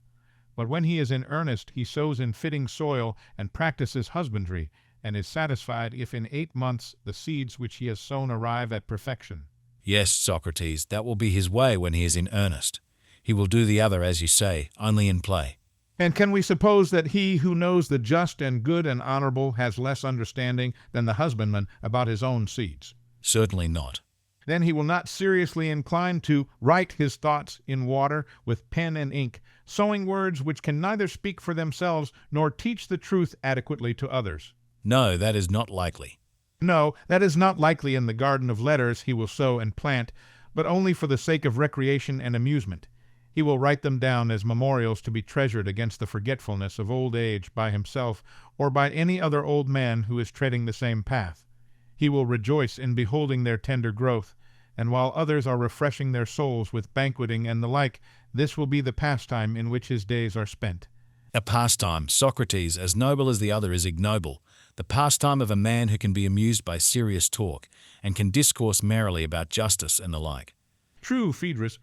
But when he is in earnest, he sows in fitting soil and practices husbandry, and is satisfied if in 8 months the seeds which he has sown arrive at perfection. Yes, Socrates, that will be his way when he is in earnest. He will do the other, as you say, only in play. And can we suppose that he who knows the just and good and honorable has less understanding than the husbandman about his own seeds? Certainly not. Then he will not seriously incline to write his thoughts in water with pen and ink, sowing words which can neither speak for themselves nor teach the truth adequately to others. No, that is not likely. No, that is not likely. In the garden of letters he will sow and plant, but only for the sake of recreation and amusement. He will write them down as memorials to be treasured against the forgetfulness of old age by himself or by any other old man who is treading the same path. He will rejoice in beholding their tender growth, and while others are refreshing their souls with banqueting and the like, this will be the pastime in which his days are spent. A pastime, Socrates, as noble as the other, is ignoble. The pastime of a man who can be amused by serious talk, and can discourse merrily about justice and the like. True, Phaedrus,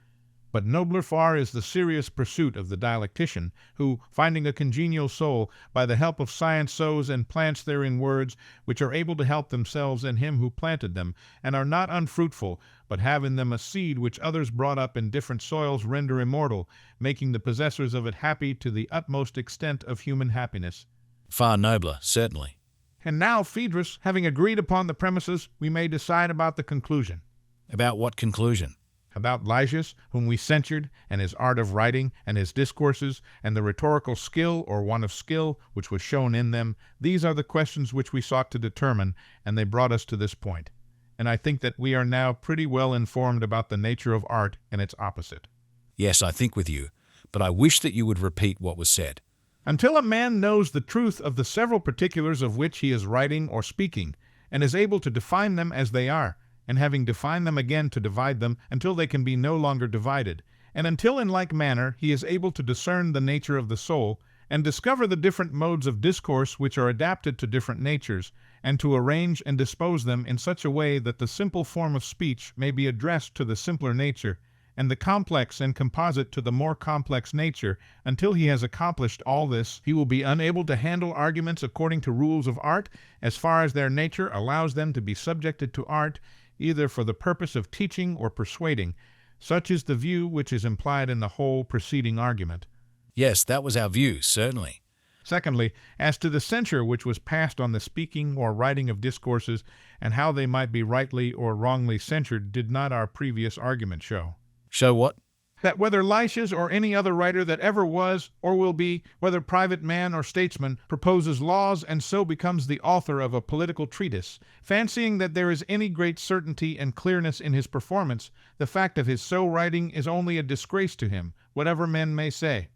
but nobler far is the serious pursuit of the dialectician, who, finding a congenial soul, by the help of science sows and plants therein words which are able to help themselves and him who planted them, and are not unfruitful, but have in them a seed which others brought up in different soils render immortal, making the possessors of it happy to the utmost extent of human happiness. Far nobler, certainly. And now, Phaedrus, having agreed upon the premises, we may decide about the conclusion. About what conclusion? About Lysias, whom we censured, and his art of writing, and his discourses, and the rhetorical skill or want of skill which was shown in them. These are the questions which we sought to determine, and they brought us to this point. And I think that we are now pretty well informed about the nature of art and its opposite. Yes, I think with you, but I wish that you would repeat what was said. Until a man knows the truth of the several particulars of which he is writing or speaking, and is able to define them as they are, and having defined them again to divide them until they can be no longer divided, and until in like manner he is able to discern the nature of the soul, and discover the different modes of discourse which are adapted to different natures, and to arrange and dispose them in such a way that the simple form of speech may be addressed to the simpler nature, and the complex and composite to the more complex nature. Until he has accomplished all this, he will be unable to handle arguments according to rules of art, as far as their nature allows them to be subjected to art, either for the purpose of teaching or persuading. Such is the view which is implied in the whole preceding argument. Yes, that was our view, certainly. Secondly, as to the censure which was passed on the speaking or writing of discourses, and how they might be rightly or wrongly censured, did not our previous argument show? Show what? That whether Lysias or any other writer that ever was or will be, whether private man or statesman, proposes laws and so becomes the author of a political treatise, fancying that there is any great certainty and clearness in his performance, the fact of his so writing is only a disgrace to him, whatever men may say.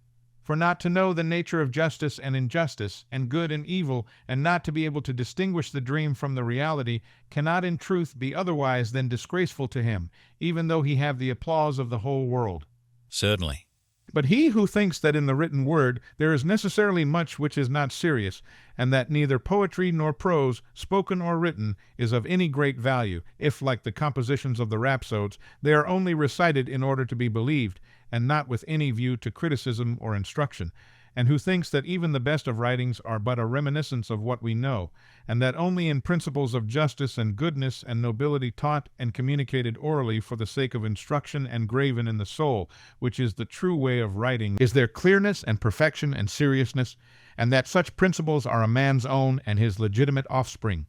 For not to know the nature of justice and injustice, and good and evil, and not to be able to distinguish the dream from the reality, cannot in truth be otherwise than disgraceful to him, even though he have the applause of the whole world. Certainly. But he who thinks that in the written word there is necessarily much which is not serious, and that neither poetry nor prose, spoken or written, is of any great value, if, like the compositions of the rhapsodes, they are only recited in order to be believed, and not with any view to criticism or instruction, and who thinks that even the best of writings are but a reminiscence of what we know, and that only in principles of justice and goodness and nobility taught and communicated orally for the sake of instruction and graven in the soul, which is the true way of writing, is there clearness and perfection and seriousness, and that such principles are a man's own and his legitimate offspring,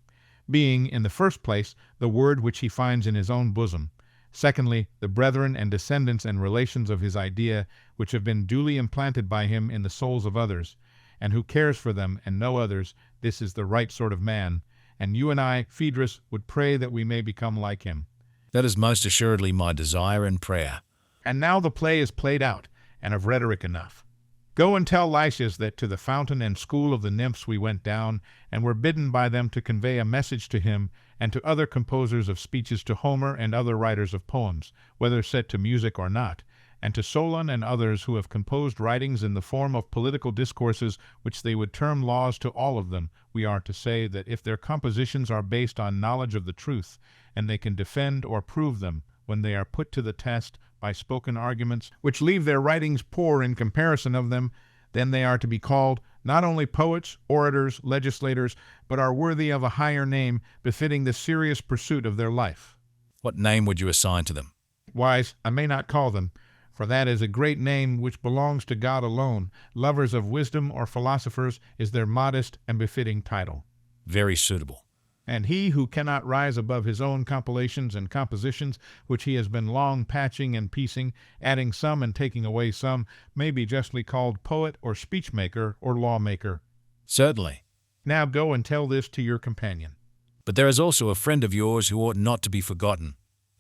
being, in the first place, the word which he finds in his own bosom; secondly, the brethren and descendants and relations of his idea, which have been duly implanted by him in the souls of others, and who cares for them and no others. This is the right sort of man, and you and I, Phaedrus, would pray that we may become like him. That is most assuredly my desire and prayer. And now the play is played out, and of rhetoric enough. Go and tell Lysias that to the fountain and school of the nymphs we went down, and were bidden by them to convey a message to him, and to other composers of speeches, to Homer and other writers of poems, whether set to music or not, and to Solon and others who have composed writings in the form of political discourses which they would term laws. To all of them we are to say that if their compositions are based on knowledge of the truth, and they can defend or prove them when they are put to the test by spoken arguments, which leave their writings poor in comparison of them, then they are to be called not only poets, orators, legislators, but are worthy of a higher name befitting the serious pursuit of their life. What name would you assign to them? Wise, I may not call them, for that is a great name which belongs to God alone. Lovers of wisdom or philosophers is their modest and befitting title. Very suitable. And he who cannot rise above his own compilations and compositions, which he has been long patching and piecing, adding some and taking away some, may be justly called poet or speechmaker or lawmaker. Certainly. Now go and tell this to your companion. But there is also a friend of yours who ought not to be forgotten.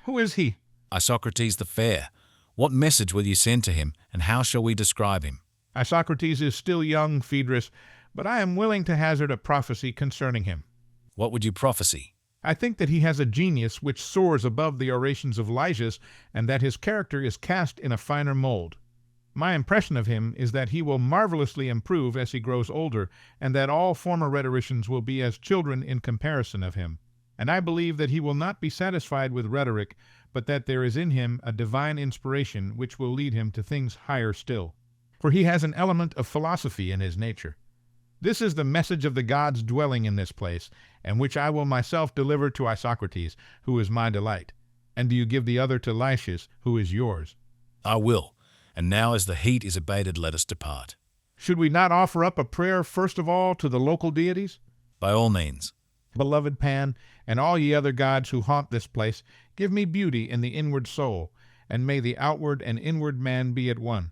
Who is he? Socrates the Fair. What message will you send to him, and how shall we describe him? Socrates is still young, Phaedrus, but I am willing to hazard a prophecy concerning him. What would you prophesy? I think that he has a genius which soars above the orations of Lysias, and that his character is cast in a finer mold. My impression of him is that he will marvelously improve as he grows older, and that all former rhetoricians will be as children in comparison of him. And I believe that he will not be satisfied with rhetoric, but that there is in him a divine inspiration which will lead him to things higher still. For he has an element of philosophy in his nature. This is the message of the gods dwelling in this place, and which I will myself deliver to Socrates, who is my delight. And do you give the other to Lysias, who is yours? I will. And now as the heat is abated, let us depart. Should we not offer up a prayer first of all to the local deities? By all means. Beloved Pan, and all ye other gods who haunt this place, give me beauty in the inward soul, and may the outward and inward man be at one.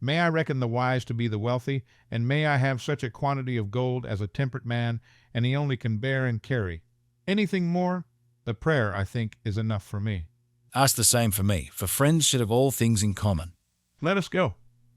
May I reckon the wise to be the wealthy, and may I have such a quantity of gold as a temperate man, and he only can bear and carry. Anything more? The prayer, I think, is enough for me. Ask the same for me, for friends should have all things in common. Let us go.